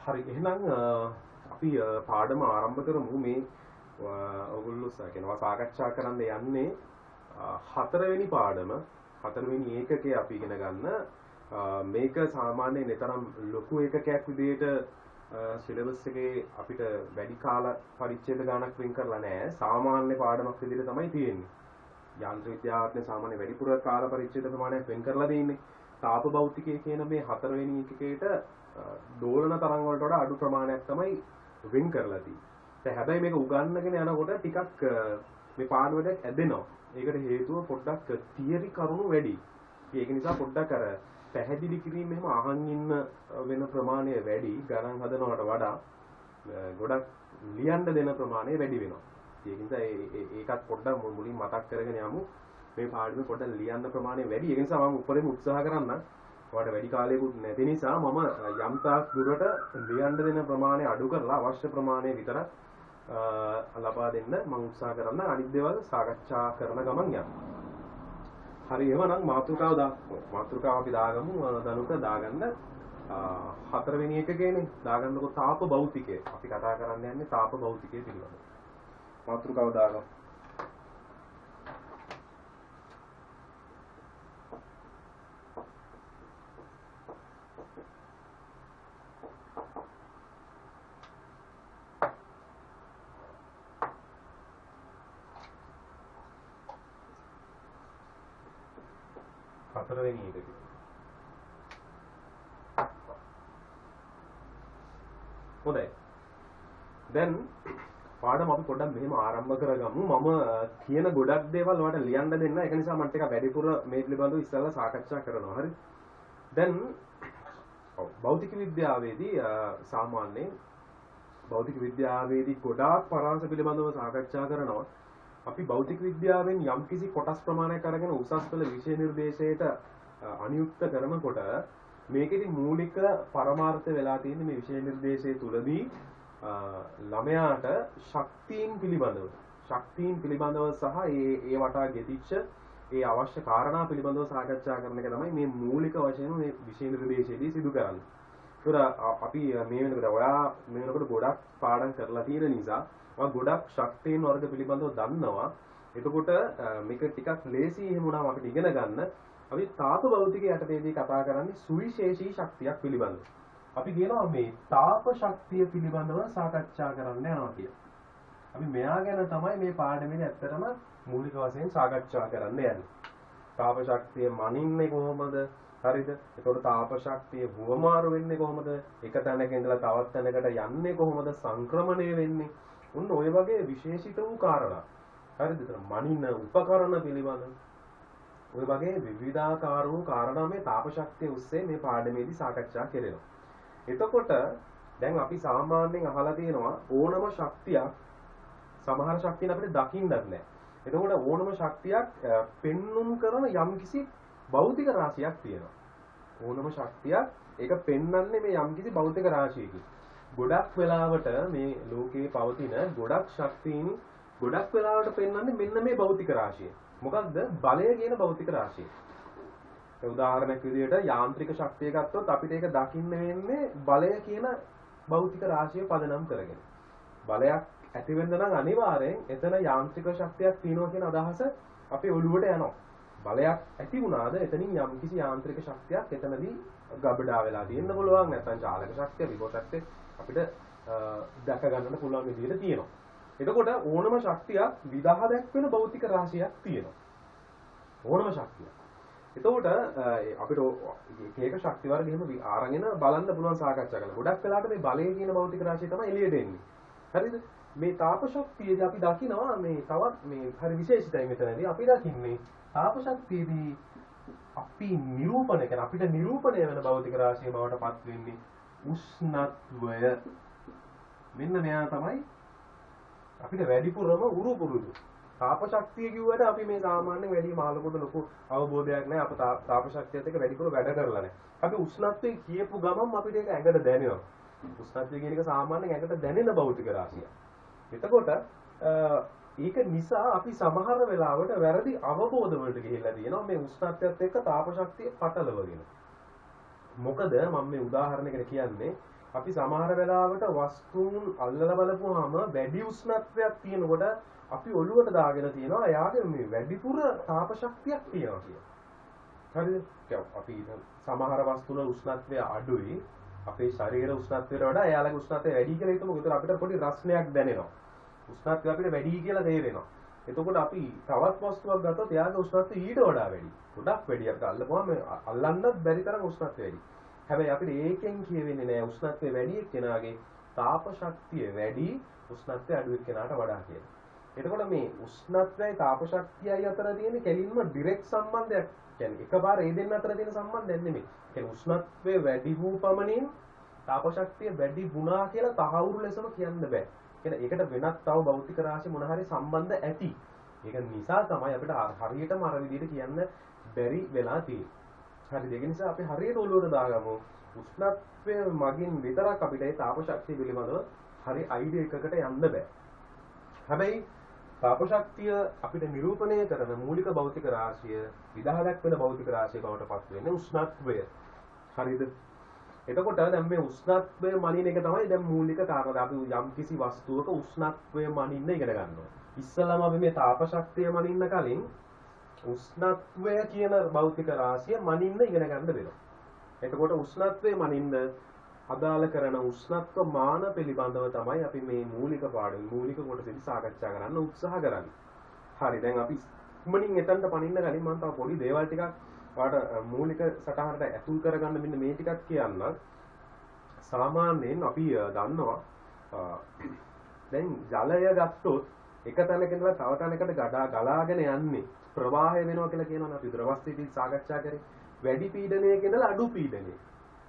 හරි එහෙනම් අපි පාඩම ආරම්භ කරමු මේ ඔයගොල්ලෝ කියනවා සාකච්ඡා කරන්න යන්නේ හතරවෙනි පාඩම හතරවෙනි ඒකකයේ අපි ඉගෙන ගන්න මේක සාමාන්‍යයෙන් තරම් ලොකු ඒකකයක් විදිහට සිලබස් එකේ අපිට වැඩි කාල පරිච්ඡේද ගණනක් වෙන් කරලා නැහැ සාමාන්‍ය පාඩමක් විදිහට තමයි තියෙන්නේ යාන්ත්‍ර විද්‍යාඥ සාමාන්‍ය වැඩිපුර කාල පරිච්ඡේද ප්‍රමාණයක් වෙන් කරලා දෙන්නේ තාප භෞතිකය කියන මේ හතරවෙනි ඒකකයට දෝලන තරංග වලට වඩා අඩු ප්‍රමාණයක් තමයි වෙන් කරලා තියෙන්නේ. හැබැයි මේක උගන්නගෙන යනකොට ටිකක් මේ පාඩුවට ඇදෙනවා. ඒකට හේතුව පොඩ්ඩක් තියරි කරුණු වැඩි. ඒක නිසා පොඩ්ඩක් අර පැහැදිලි කිරීම එහෙම අහන් ඉන්න වෙන ප්‍රමාණය වැඩි ගණන් හදනවට වඩා ගොඩක් ලියන්න දෙන ප්‍රමාණය වැඩි වෙනවා. ඒක නිසා ඒකත් පොඩ්ඩක් මුලින් මතක් කරගෙන යමු. මේ පාඩුවේ පොඩ්ඩක් ලියන්න ප්‍රමාණය වැඩි. ඒක නිසා මම උඩරින් උත්සාහ කරන්නම්. ඔයාලට වැඩි කාලයකුත් නැති නිසා මම යම් තාක් දුරට ලියන්න දෙන ප්‍රමාණය අඩු කරලා අවශ්‍ය ප්‍රමාණය විතර ලබා දෙන්න මම උත්සාහ කරන්න අනිත් දේවල් සාකච්ඡා කරන ගමන් යන්න. හරි එහෙනම් මාතෘකාව අපි දාගමු දනුක දාගන්න හතරවෙනි එකකේනේ දාගන්නකො තාප භෞතිකය. අපි කතා කරන්න යන්නේ තාප භෞතිකය පිළිබඳව. මාතෘකාව දාගමු. හතරවෙනි එකක. හොඳයි. දැන් පාඩම අපි පොඩ්ඩක් මෙහෙම ආරම්භ කරගමු. මම කියන ගොඩක් දේවල් ඔයාලට ලියන්න දෙන්න. ඒක නිසා මම ටිකක් වැඩිපුර මේ පිළිබඳව ඉස්සෙල්ලා සාකච්ඡා කරනවා. හරි. දැන් භෞතික විද්‍යාවේදී සාමාන්‍යයෙන් භෞතික විද්‍යාවේදී ගොඩාක් පරාස පිළිබඳව සාකච්ඡා කරනවා. අපි භෞතික විද්‍යාවෙන් යම්කිසි කොටස් ප්‍රමාණයක් අරගෙන උසස් පෙළ විෂය නිර්දේශයට අනුයුක්ත කරනකොට මේකෙදි මූලික පරමාර්ථය වෙලා තියෙන්නේ මේ විෂය නිර්දේශය තුලදී ළමයාට ශක්තියින් පිළිබඳව සහ ඒ වටා ගෙතිච්ච ඒ අවශ්‍ය කාරණා පිළිබඳව සාකච්ඡා කරන එක තමයි මේ මූලික වශයෙන් මේ විෂය නිර්දේශයේදී සිදු කරන්නේ. ඒකට අපි මේ වෙනකොට ඔයා මේ වෙනකොට ගොඩක් පාඩම් කරලා තියෙන නිසා ගොඩක් ශක්තියින් වර්ග පිළිබඳව දන්නවා. එතකොට මේක ටිකක් ලේසි එහෙම වුණාම අපිට ඉගෙන ගන්න. අපි තාප භෞතිකයේ යටතේදී කතා කරන්නේ සුවිශේෂී ශක්තියක් පිළිබඳව. අපි කියනවා මේ තාප ශක්තිය පිළිබඳව සාකච්ඡා කරන්න යනවා කියලා. අපි මෙයා ගැන තමයි මේ පාඩමේදී ඇත්තටම මූලික වශයෙන් සාකච්ඡා කරන්න යන්නේ. තාප ශක්තිය මනින්නේ කොහොමද? හරිද? එතකොට තාප ශක්තිය වුවමාරු වෙන්නේ කොහොමද? එක තැනක ඉඳලා තවත් තැනකට යන්නේ කොහොමද? සංක්‍රමණය වෙන්නේ උන් ඔය වගේ විශේෂිත වූ කාරණා. හරිද? මනින උපකරණ පිළිබඳ ඔය වගේ විවිධාකාර වූ කාරණා මේ තාප ශක්තිය ඔස්සේ මේ පාඩමේදී සාකච්ඡා කරනවා. එතකොට දැන් අපි සාමාන්‍යයෙන් අහලා තියෙනවා ඕනම ශක්තියක් සමහර ශක්තියන් අපිට දකින්නත් නැහැ. එතකොට ඕනම ශක්තියක් පෙන්눔 කරන යම්කිසි භෞතික රාශියක් තියෙනවා. ඕනම ශක්තියක් ඒක පෙන්වන්නේ මේ යම්කිසි භෞතික රාශියකින්. ගොඩක් වෙලාවට මේ ලෝකයේ පවතින ගොඩක් ශක්තියින් ගොඩක් වෙලාවට පෙන්වන්නේ මෙන්න මේ භෞතික රාශිය. මොකක්ද? බලය කියන භෞතික රාශිය. ඒ උදාහරණයක් විදිහට යාන්ත්‍රික ශක්තිය ගත්තොත් අපිට ඒක දකින්න වෙන්නේ බලය කියන භෞතික රාශිය පදනම් කරගෙන. බලයක් ඇති වෙන්න නම් අනිවාර්යෙන් එතන යාන්ත්‍රික ශක්තියක් තියෙනවා කියන අදහස අපේ ඔළුවට යනවා. බලයක් ඇති වුණාද එතනින් යම්කිසි යාන්ත්‍රික ශක්තියක් එතනදී ගබඩා වෙලා තියෙන්න පුළුවන්. නැත්නම් චාලක ශක්තිය, විභව ශක්තිය අපිට දැක ගන්නට පුළුවන් විදිහට තියෙනවා. එතකොට ඕනම ශක්තියක් විදහා දැක්වෙන භෞතික රාශියක් තියෙනවා. ඕනම ශක්තියක්. එතකොට අපිට එක ශක්ති වර්ග එහෙම ආරගෙන බලන්න පුළුවන් සාකච්ඡා කරලා. ගොඩක් වෙලාවට මේ බලය කියන භෞතික රාශිය තමයි එළියට එන්නේ. හරිද? මේ තාප ශක්තියදී අපි දකිනවා මේ තවත් මේ හරි විශේෂිතයි මෙතනදී අපි දකින්නේ තාප ශක්තියදී අපි නිරූපණය කරන අපිට නිරූපණය වෙන භෞතික රාශිය බවට පත් වෙන්නේ උෂ්ණත්වය. මෙන්න මෙයා තමයි අපිට වැඩිපුරම උරු පුරුදු. තාප ශක්තිය කිව්වට අපි මේ සාමාන්‍යයෙන් වැඩි මාළකට ලොකු අවබෝධයක් නැහැ. අප තාප ශක්තියත් එක්ක වැඩිපුර වැඩ කරලා නැහැ. අපි උෂ්ණත්වය කියපු ගමන් අපිට ඒක ඇඟට දැනෙනවා. උෂ්ණත්වය කියන එක සාමාන්‍යයෙන් ඇඟට දැනෙන භෞතික රාශියක්. එතකොට ඒක නිසා අපි සමහර වෙලාවට වැරදි අවබෝධ වලට ගිහිල්ලා තියෙනවා මේ උෂ්ණත්වයත් එක්ක තාප ශක්තිය පටලවගෙන. මොකද මම මේ උදාහරණයකට කියන්නේ අපි සමහර වෙලාවට වස්තුන් අල්ලලා බලපුවාම වැඩි උෂ්ණත්වයක් තියෙනකොට අපි ඔළුවට දාගෙන තියෙනවා එයාගේ මේ වැඩිපුර තාප ශක්තියක් තියෙනවා කියලා. හරිද? අපි සමහර වස්තුවල උෂ්ණත්වය අඩුයි. අපේ ශරීර උෂ්ණත්වයට වඩා එයාලගේ උෂ්ණත්වය වැඩි කියලා හිතමු. ඒතර අපිට පොඩි රස්නයක් දැනෙනවා. උෂ්ණත්වය අපිට වැඩි කියලා තේරෙනවා. එතකොට අපි තවත් වස්තුවක් ගත්තොත් එයාගේ උෂ්ණත්වය ඊට වඩා වැඩි. ගොඩක් වැඩි. අපිට අල්ලපුවාම අල්ලන්නත් බැරි තරම් උෂ්ණත්වය වැඩි. හැබැයි අපිට ඒකෙන් කියවෙන්නේ නෑ උෂ්ණත්වය වැඩි එක්කෙනාගේ තාප ශක්තිය වැඩි උෂ්ණත්වය අඩු එක්කෙනාට වඩා කියලා. එතකොට මේ උෂ්ණත්වයයි තාප ශක්තියයි අතර තියෙන කෙලින්ම ඩිරෙක්ට් සම්බන්ධයක්. කියන්නේ එකපාර ඒ දෙන්න අතර තියෙන සම්බන්ධයක් නෙමෙයි. කියන්නේ උෂ්ණත්වය වැඩි වූ පමණින් තාප ශක්තිය වැඩි වුණා කියලා තහවුරු ලෙසම කියන්න බෑ. කියන්නේ ඒකට වෙනත් තව භෞතික රාශි මොන හරි සම්බන්ධ ඇති. ඒක නිසා තමයි අපිට හරියටම අර විදිහට කියන්න බැරි වෙලා තියෙන්නේ. හරි ඒක නිසා අපි හරියට ඔළුවට දාගමු උෂ්ණත්වය මගින් විතරක් අපිට ඒ තාප ශක්තිය පිළිබඳව හරි අයිඩියා එකකට යන්න බෑ. හැබැයි තාප ශක්තිය අපිට නිරූපණය කරන මූලික භෞතික රාශිය විදහා දක්වන භෞතික රාශිය බවට පත් වෙන්නේ උෂ්ණත්වය. හරිද? එතකොට දැන් මේ උෂ්ණත්වය මනින එක තමයි දැන් මූලික කාරණා. අපි යම් කිසි වස්තුවක උෂ්ණත්වය මනින්න ඉගෙන ගන්නවා. ඉස්සෙල්ලාම අපි මේ තාප ශක්තිය මනින්න කලින් උෂ්ණත්වය කියන භෞතික රාශිය මනින්න ඉගෙන ගන්න වෙනවා. එතකොට උෂ්ණත්වය මනින්න අදාළ කරන උෂ්ණත්ව මාන පිළිබඳව තමයි අපි මේ මූලික පාඩම මූලික කොටසෙදි සාකච්ඡා කරන්න උත්සාහ කරන්නේ. හරි දැන් අපි ඉක්මනින් එතනට පනින්න කලින් මම තව පොඩි දේවල් ටිකක් ඔයාලට මූලික සටහනට ඇතුල් කරගන්න මෙන්න මේ ටිකක් කියන්න. සාමාන්‍යයෙන් අපි දන්නවා දැන් ජලය ගත්තොත් එක තැනක ඉඳලා තව තැනකට ගලාගෙන යන්නේ ප්‍රවාහය වෙනවා කියලා කියනවනේ අපි ද්‍රවස්ථිතිය සාකච්ඡා කරේ. වැඩි පීඩනයක ඉඳලා අඩු පීඩනය.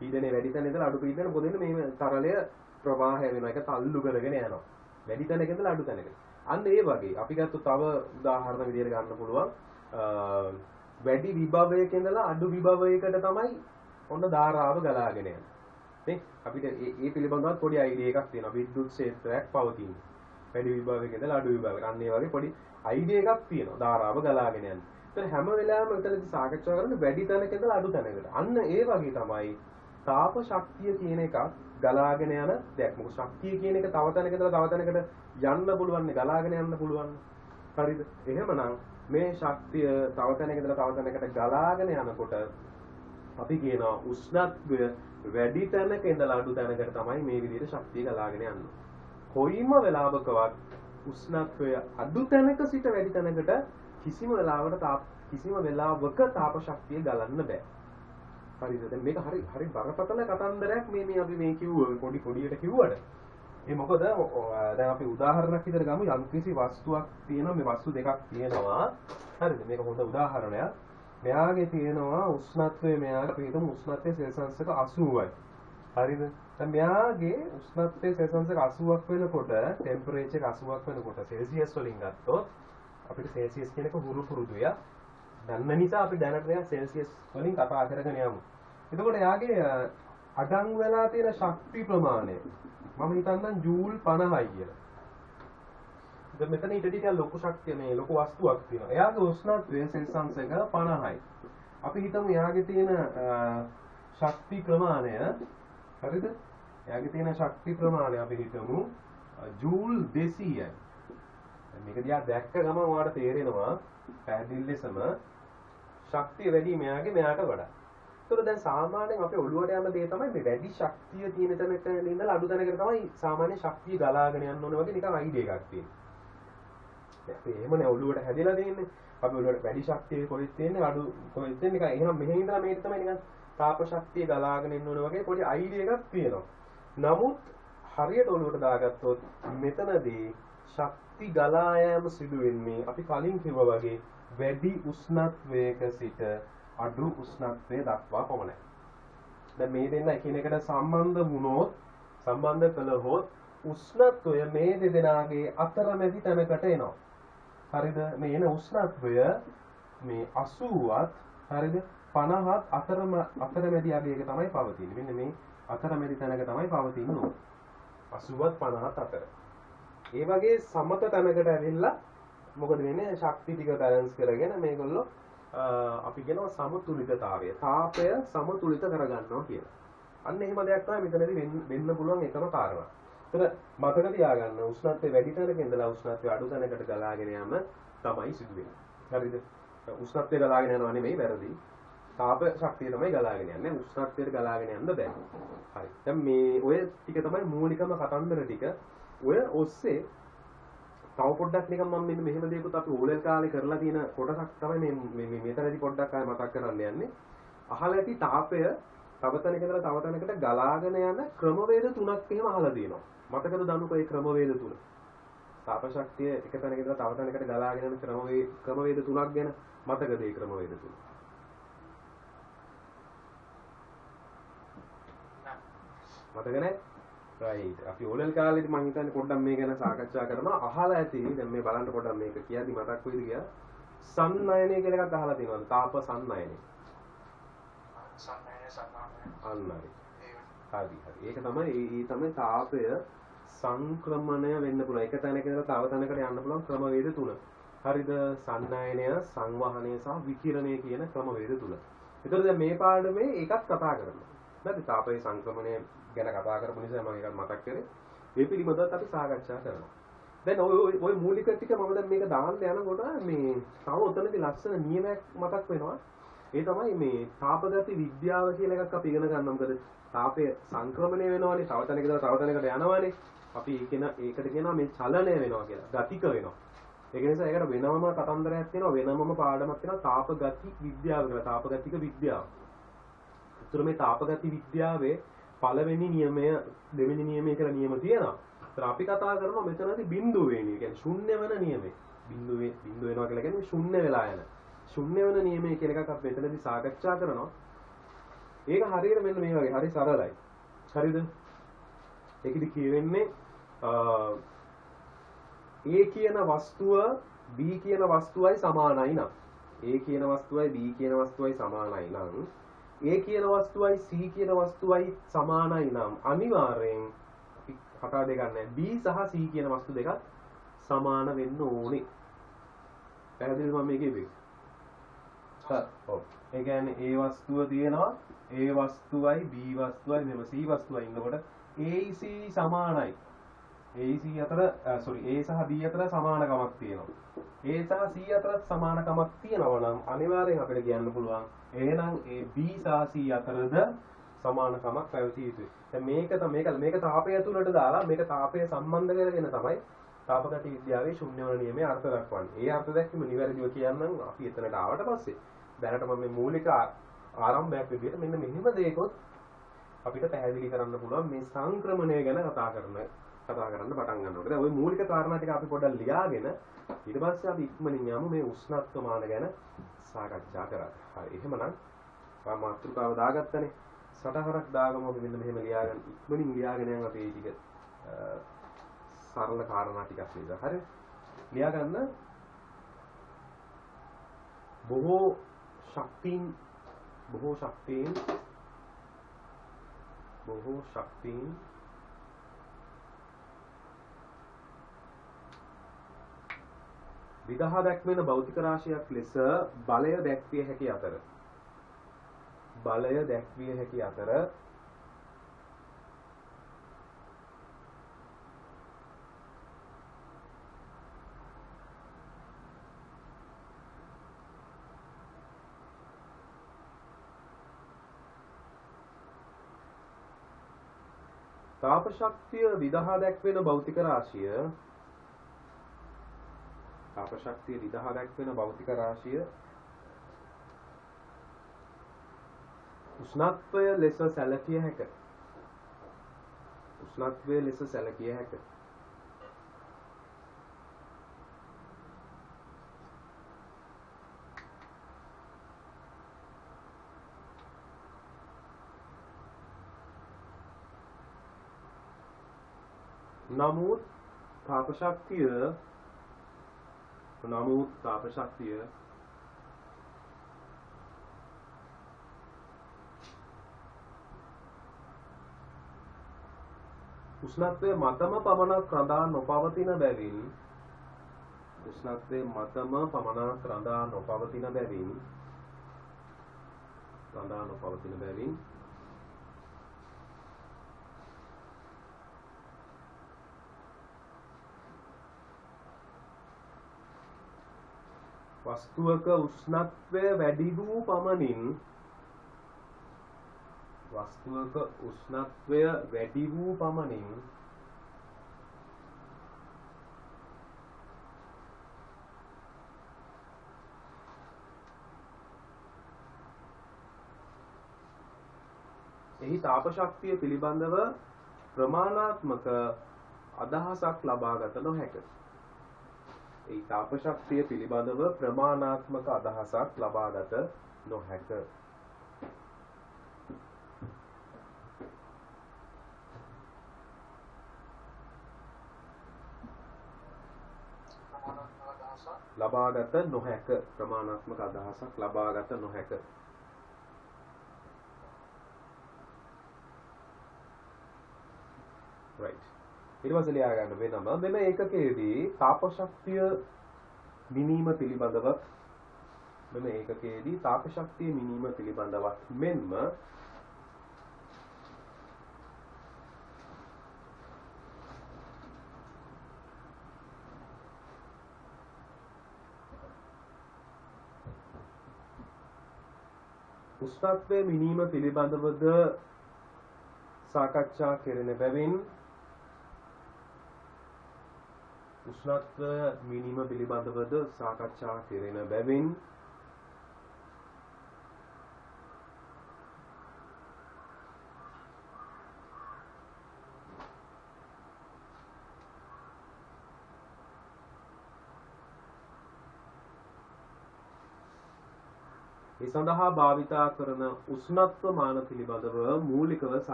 පීඩනය වැඩි තැන ඉඳලා අඩු පීඩනය මොකද වෙන්නේ මේ තරලය ප්‍රවාහය වෙනවා. ඒක තල්ලු කරගෙන යනවා. වැඩි තැනක ඉඳලා අඩු තැනකට. අන්න ඒ වගේ අපි ගත්තොත් තව උදාහරණ විදිහට ගන්න පුළුවන්. වැඩි විභවයක ඉඳලා අඩු විභවයකට තමයි ඔන්න ධාරාව ගලාගෙන යන්නේ. නේ? අපිට ඒ පිළිබඳව පොඩි අයිඩියා එකක් තියෙනවා. විද්‍යුත් ක්ෂේත්‍රයක් පවතින. වැඩි විභවයක ඉඳලා අඩු විභවයකට. අන්න ඒ වගේ පොඩි අයිඩියා එකක් තියෙනවා. ධාරාව ගලාගෙන යන්නේ. ඒතර හැම වෙලාවෙම මෙතනදී සාකච්ඡා කරන්නේ වැඩි තැනක ඉඳලා අඩු තැනකට. අන්න ඒ වගේ තමයි තාප ශක්තිය කියන එක ගලාගෙන යන දෙයක්. මොකද ශක්තිය කියන එක තව තැනක ඉඳලා තව තැනකට යන්න පුළුවන් නේ, ගලාගෙන යන්න පුළුවන්. හරිද? එහෙමනම් මේ ශක්තිය තව තැනක ඉඳලා තව තැනකට ගලාගෙන යනකොට අපි කියනවා උෂ්ණත්වය වැඩි තැනක ඉඳලා අඩු තැනකට තමයි මේ විදිහට ශක්තිය ගලාගෙන යන්නේ. කොයිම වෙලාවකවත් උෂ්ණත්වය අඩු තැනක සිට වැඩි තැනකට කිසිම වෙලාවක තාප ශක්තිය ගලන්න බෑ. හරිද? දැන් මේක හරි බරපතල කතන්දරයක් මේ අපි මේ කිව්ව පොඩියට කිව්වට. ඒ මොකද දැන් අපි උදාහරණයක් විදිහට ගමු. යම්කිසි වස්තුවක් තියෙනවා, මේ වස්තු දෙකක් තියෙනවා. හරිද? මේක හොඳ උදාහරණයක්. මෙයාගේ තියෙනවා උෂ්ණත්වය මෙයාගේ අපි හිතමු උෂ්ණත්වය සෙල්සියස් එක 80යි. හරිද? දැන් මෙයාගේ උෂ්ණත්වය සෙල්සියස් එක 80ක් වෙනකොට ටෙම්පරේචර් එක 80ක් වෙනකොට සෙල්සියස් වලින් ගත්තොත් අපිට සෙල්සියස් කියන එක හුරු පුරුදුය. දන්න නිසා අපි දැනට දැන් සෙල්සියස් වලින් කතා කරගෙන යමු. එතකොට එයාගේ අඩංගු වෙලා තියෙන ශක්ති ප්‍රමාණය මම හිතන්නම් ජූල් 50යි කියලා. දැන් මෙතන ඊට ටිකක් ලොකු ශක්තිය මේ ලොකු වස්තුවක් තියෙනවා. එයාගේ උෂ්ණත්වය සෙල්සියස් එක 50යි. අපි හිතමු එයාගේ තියෙන ශක්ති ප්‍රමාණය හරිද? එයාගේ තියෙන ශක්ති ප්‍රමාණය අපි හිතමු ජූල් 200යි. මේක දිහා දැක්ක ගමන් ඔයාලට තේරෙනවා පැහැදිලි ලෙසම ශක්තිය වැඩි මෙයාට වඩා. ඒතකොට දැන් සාමාන්‍යයෙන් අපේ ඔළුවට යන දේ තමයි මේ වැඩි ශක්තිය තියෙන තැනක ඉඳලා අඩු තැනකට තමයි සාමාන්‍ය ශක්තිය ගලාගෙන යන්න ඕනේ වගේ නිකන් අයිඩියා එකක් තියෙනවා. අපි එහෙමනේ ඔළුවට හැදිලා තියෙන්නේ. අපි ඔළුවට වැඩි ශක්තිය කොහෙද තියෙන්නේ අඩු කොහෙද තියෙන්නේ නිකන් එහෙනම් මෙහෙන් ඉඳලා මේක තමයි නිකන් තාප ශක්තිය ගලාගෙන එන්න ඕනේ වගේ පොඩි අයිඩියා එකක් තියෙනවා. නමුත් හරියට ඔළුවට දාගත්තොත් මෙතනදී ශක්ති ගලා යාම සිදු වෙන්නේ අපි කලින් කිව්වා වගේ වැඩි උෂ්ණත්වයක සිට අඩු උෂ්ණත්වය දක්වා පමණයි. දැන් මේ දෙන්න එකිනෙකට සම්බන්ධ කළහොත් උෂ්ණත්වය මේ දෙදෙනාගේ අතරමැදි තැනකට එනවා. හරිද? මේ එන උෂ්ණත්වය මේ 80ත් හරිද 50ත් අතරමැදි අගයක තමයි පවතින්නේ. මෙන්න මේ අතරමැදි තැනක තමයි පවතින්නේ. 80ත් 50ත් අතර. ඒ වගේ සමත තැනකට ඇවිල්ලා මොකද වෙන්නේ? ශක්ති ටික බැලන්ස් කරගෙන මේගොල්ලෝ අපි කියනවා සමතුලිතතාවය. තාපය සමතුලිත කරගන්නවා කියලා. අන්න එහෙම දෙයක් තමයි මෙතනදී වෙන්න පුළුවන් එකම කාරණා. ඒතර මතක තියාගන්න උෂ්ණත්වය වැඩි තැනක ඉඳලා උෂ්ණත්වය අඩු තැනකට ගලාගෙන යම තමයි සිදු වෙන්නේ. හරිද? උෂ්ණත්වය ගලාගෙන යනවා නෙමෙයි වැරදි. තාප ශක්තිය තමයි ගලාගෙන යන්නේ. උෂ්ණත්වයට ගලාගෙන යන්න බෑ. හරි. දැන් මේ ඔය ටික තමයි මූලිකම කතන්දර ටික. ඔය ඔස්සේ තව පොඩ්ඩක් නිකන් මම මෙන්න මෙහෙම දෙයක්ත් අපි ඕලෙල් කාලේ කරලා තියෙන කොටසක් තමයි මේ මෙතනදී පොඩ්ඩක් ආයෙ මතක් කරන්න යන්නේ. අහලා ඇති තාපය තව තැනක ඉඳලා තව තැනකට ගලාගෙන යන ක්‍රමවේද තුනක් එහෙම අහලා තියෙනවා. මතකද දනුකෝ මේ ක්‍රමවේද තුන? තාප ශක්තිය එක තැනක ඉඳලා තව තැනකට ගලාගෙන යන ක්‍රමවේද තුනක් ගැන මතකද මේ ක්‍රමවේද තුන? මතක නැහැ? රයිට්. අපි ඕලෙල් කාලේදී මම හිතන්නේ පොඩ්ඩක් මේ ගැන සාකච්ඡා කරනවා. අහලා ඇති. දැන් මේ බලන්න පොඩ්ඩක් මේක කියද්දි මතක් වෙයිද කියලා. සන්නයනය කියලා එකක් අහලා තියෙනවද? තාප සන්නයනය. අන්නයි. හරි. ඒක තමයි තාපය සංක්‍රමණය වෙන්න පුළුවන්. එක තැනක ඉඳලා තව තැනකට යන්න පුළුවන් ක්‍රමවේද තුන. හරිද? සන්නයනය, සංවහනය සහ විකිරණය කියන ක්‍රමවේද තුන. ඒතර දැන් මේ පාඩමේ එකක් කතා කරනවා. නැත්නම් තාපයේ සංක්‍රමණය ගැන කතා කරපු නිසා මම ඒකත් මතක් කරේ. මේ පිළිබඳවත් අපි සාකච්ඡා කරනවා. දැන් ওই මූලික ටික මම දැන් මේක දාන්න යනකොට මේ තව උතනදී ලස්සන නියමයක් මතක් වෙනවා. ඒ තමයි මේ තාපගති විද්‍යාව කියලා එකක් අපි ඉගෙන ගන්නවා. මොකද තාපය සංක්‍රමණය වෙනවානේ. තව තැනක ඉඳලා තව තැනකට යනවානේ. අපි ඒකට කියනවා මේ චලනය වෙනවා කියලා. ගතික වෙනවා. ඒක නිසා ඒකට වෙනම කතන්දරයක් තියෙනවා. වෙනමම පාඩමක් තියෙනවා. තාපගති විද්‍යාව කියලා. තාපගතික විද්‍යාව. ඒතර මේ තාපගති විද්‍යාවේ පළවෙනි නියමය දෙවෙනි නියමය කියලා නියම තියෙනවා. ඒතර අපි කතා කරනවා මෙතනදී බිඳුව වෙන්නේ. කියන්නේ ශුන්‍ය වෙන නියමය. බිඳුව වෙනවා කියලා කියන්නේ ශුන්‍ය වෙලා යන. ශුන්‍ය වෙන නියමය කියන එකක් අපි මෙතනදී සාකච්ඡා කරනවා. ඒක හරියට මෙන්න මේ වගේ හරි සරලයි. හරිද? ඒකෙදි කියවෙන්නේ A කියන වස්තුව B කියන වස්තුවයි සමානයි නම් A කියන වස්තුවයි B කියන වස්තුවයි සමානයි නම් A කියන වස්තුවයි C කියන වස්තුවයි සමානයි නම් අනිවාර්යෙන් අපි කතා දෙක ගන්න B සහ C කියන වස්තු දෙක සමාන වෙන්න ඕනේ. පැහැදිලිද මම මේකේ වෙන්නේ? ඔව්. ඒ කියන්නේ A වස්තුව තියෙනවා A වස්තුවයි B වස්තුවයි මෙව C වස්තුවයි ඉන්නකොට AC සමානයි. AC අතර A සහ B අතර සමානකමක් තියෙනවා. A සහ C අතර සමානකමක් තියෙනවා නම් අනිවාර්යෙන් අපිට කියන්න පුළුවන් එහෙනම් B සහ C අතරද සමානකමක් පැවතිය යුතුයි. දැන් මේක තාපය තුලට දාලා මේක තාපය සම්බන්ධ කරගෙන තමයි තාපගති විද්‍යාවේ ශුන්‍ය වන නියමයේ අර්ථ දක්වන්නේ. ඒ අර්ථ දැක්වීම නිවැරදිව කියන්නම් අපි එතනට ආවට පස්සේ දැනට මම මේ මූලික ආරම්භයක් විදිහට මෙන්න මෙහෙම දෙයකොත් අපිට පැහැදිලි කරන්න පුළුවන් මේ සංක්‍රමණය ගැන කතා කරන්න පටන් ගන්නකොට. දැන් ওই මූලික කාරණා ටික අපි පොඩ්ඩක් ලියාගෙන ඊට පස්සේ අපි ඉක්මනින් යමු මේ උෂ්ණත්ව මාන ගැන සාකච්ඡා කරන්න. හරි. එහෙමනම් මම මාතෘකාව දාගත්තනේ. සටහනක් දාගමු අපි මෙන්න මෙහෙම ලියාගෙන ඉක්මනින් ලියාගෙන යන අපේ ටික සරල කාරණා ටිකක් නේද? හරි. ලියා ගන්න බොහෝ ශක්තියින් විදහා දැක්වෙන භෞතික රාශියක් ලෙස බලය දැක්විය හැකි අතර තාප ශක්තිය විදහා දැක්වෙන භෞතික රාශිය උෂ්ණත්වය ලෙස සැලකිය හැක. නමුත් තාප ශක්තිය උෂ්ණත්වයේ මතම පමණක් රඳා නොපවතින බැවින් වස්තුවක උෂ්ණත්වය වැඩි වූ පමණින් එහි තාප ශක්තිය පිළිබඳව ප්‍රමාණාත්මක අදහසක් ලබාගත නොහැක. එහි තාප ශක්තිය පිළිබඳව ප්‍රමාණාත්මක අදහසක් ලබාගත නොහැක. ලබාගත නොහැක. ප්‍රමාණාත්මක අදහසක් ලබාගත නොහැක. right. ඊට පස්සේ ලියා ගන්න වෙනම මෙන්න ඒකකයේදී තාප ශක්තිය මිනීම පිළිබඳව මෙන්ම උෂ්ණත්වයේ මිනීම පිළිබඳවද සාකච්ඡා කෙරෙන බැවින්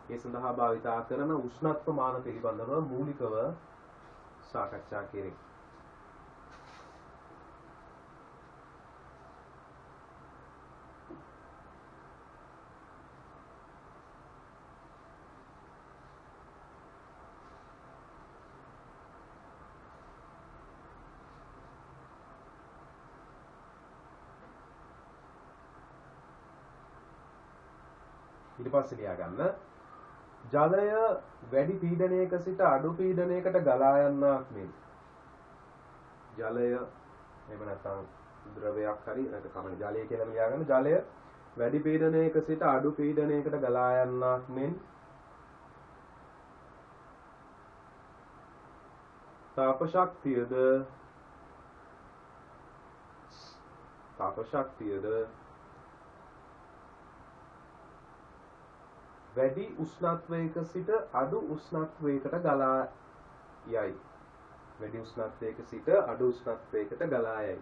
ඒ සඳහා භාවිතා කරන උෂ්ණත්ව මාන පිළිබඳව මූලිකව සාකච්ඡා කෙරේ. ඊට පස්සේ ලියා ගන්න ජලය වැඩි පීඩනයක සිට අඩු පීඩනයකට ගලා යන්නක් මෙන් ජලය එහෙම නැත්නම් ද්‍රවයක් හරි නැත්නම් කමන ජලය කියලා ලියා ගන්න ජලය වැඩි පීඩනයක සිට අඩු පීඩනයකට ගලා යන්නක් මෙන් තාප ශක්තියද වැඩි උෂ්ණත්වයක සිට අඩු උෂ්ණත්වයකට ගලා යයි.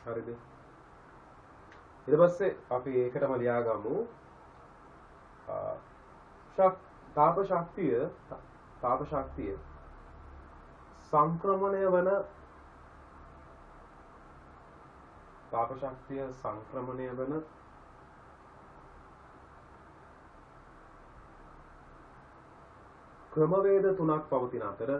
හරිද? ඊට පස්සේ අපි ඒකටම ලියාගමු තාප ශක්තිය සංක්‍රමණය වන ක්‍රමවේද තුනක් පවතින අතර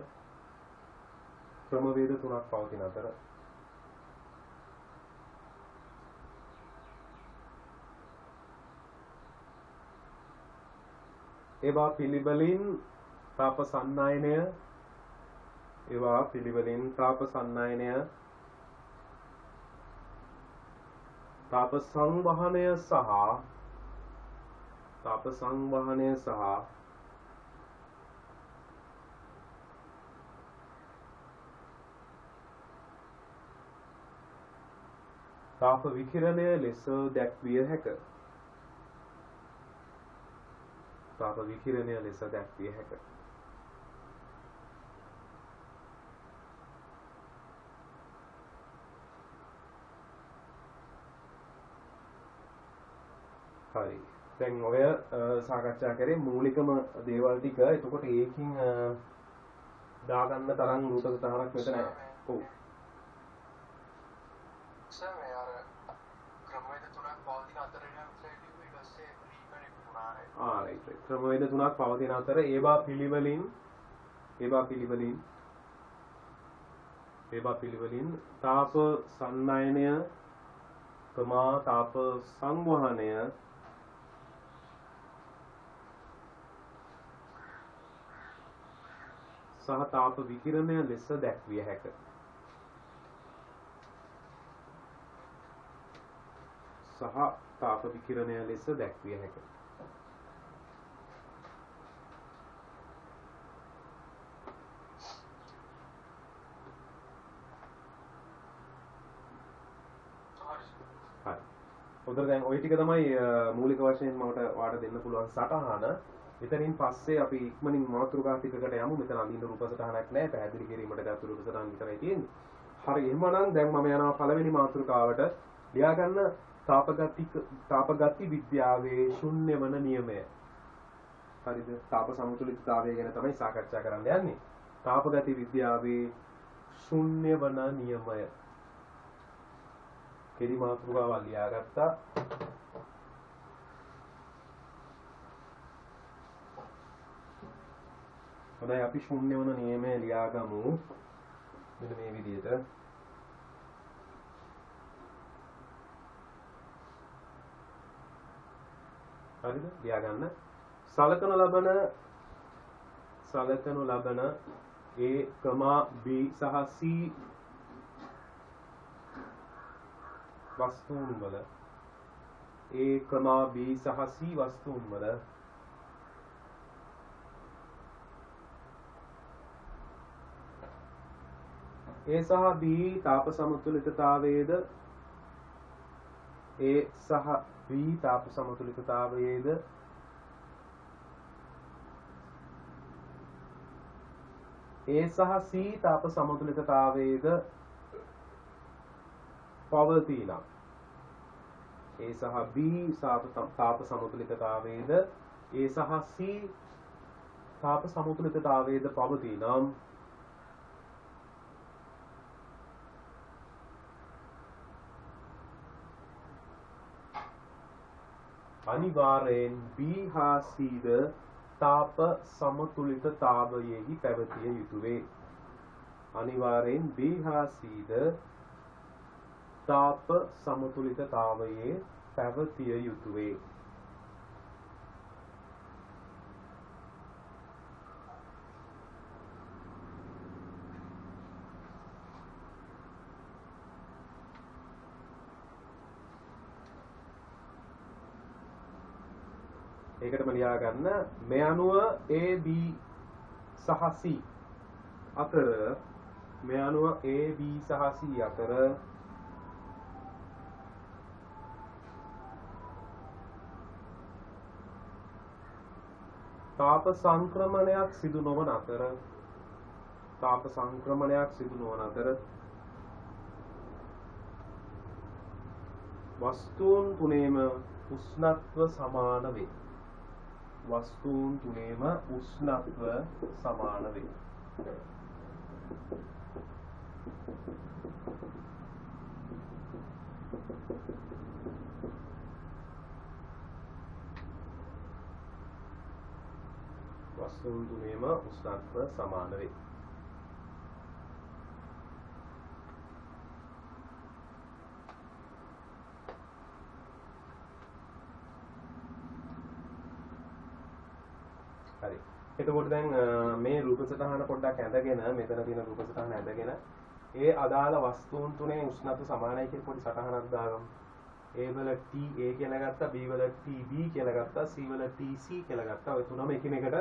ඒවා පිළිවෙලින් තාප සංනයනය තාප සංවහනය සහ තාප විකිරණය ලෙස දැක්විය හැක. හරි. දැන් ඔය සාකච්ඡා කරේ මූලිකම දේවල් ටික. එතකොට ඒකින් දාගන්න තරම් රූපක තහනක් මෙතන නැහැ. ඔව්. සර් මේ අර ක්‍රමවේද තුනක් පවතින අතර ඊට පස්සේ රීකනෙක්ට් වුණා. right. ක්‍රමවේද තුනක් පවතින අතර ඒවා පිළිවෙලින් තාප සංනයනය සහ තාප විකිරණය ලෙස දැක්විය හැක. තාප විකිරණය ලෙස දැක්විය හැක. ඒවා පිළිවෙලින් තාප සන්නයනය කමා තාප සංවහනය සහ තාප විකිරණය ලෙස දැක්විය හැක. හරි. උදේ දැන් ওই ටික තමයි මූලික වශයෙන් මට ඔයාලට දෙන්න පුළුවන් සටහන. එතනින් පස්සේ අපි ඉක්මනින් මාතෘකා ටිකකට යමු. මෙතන අඳින්න රූප සටහනක් නැහැ. පැහැදිලි කිරීමට ගත්ත රූප සටහන් විතරයි තියෙන්නේ. හරි. එහෙමනම් දැන් මම යනවා පළවෙනි මාතෘකාවට. ලියා ගන්න තාපගති විද්‍යාවේ ශුන්‍ය වන නියමය. හරිද? තාප සමතුලිතතාවය ගැන තමයි සාකච්ඡා කරන්න යන්නේ. තාපගති විද්‍යාවේ ශුන්‍ය වන නියමය. කෙටි මාතෘකාවක් ලියාගත්තා. හොඳයි අපි ශුන්‍ය වන නියමය ලියාගමු. මෙන්න මේ විදිහට. හරිද? ලියාගන්න. සලකනු ලබන A, B සහ C වස්තුන් වල A, B සහ C වස්තුන් වල A සහ B තාප සමතුලිතතාවයේද A සහ B තාප සමතුලිතතාවයේද A සහ C තාප සමතුලිතතාවයේද පවතිනා. A සහ B තාප සමතුලිතතාවයේද A සහ C තාප සමතුලිතතාවයේද පවතිනා. අනිවාර්යෙන් B හා C ද තාප සමතුලිතතාවයෙහි පැවතිය යුතු වේ. අනිවාර්යෙන් B හා C ද තාප සමතුලිතතාවයේ පැවතිය යුතු වේ. ඒකටම ලියා ගන්න මේ අනුව A, B සහ C අතර මේ අනුව A, B සහ C අතර තාප සංක්‍රමණයක් සිදු නොවන අතර වස්තුන් තුනේම උෂ්ණත්ව සමාන වේ. වස්තුන් තුනේම උෂ්ණත්ව සමාන වේ. වස්තුන් තුනේම උෂ්ණත්ව සමාන වේ. හරි. එතකොට දැන් මේ රූප සටහන පොඩ්ඩක් ඇඳගෙන මෙතන තියෙන රූප සටහන ඇඳගෙන ඒ අදාළ වස්තුන් තුනේ උෂ්ණත්ව සමානයි කියන පොඩි සටහනක් දාගමු. A වල T A කියලා ගත්තා, B වල T B කියලා ගත්තා, C වල T C කියලා ගත්තා. ඔය තුනම එකිනෙකට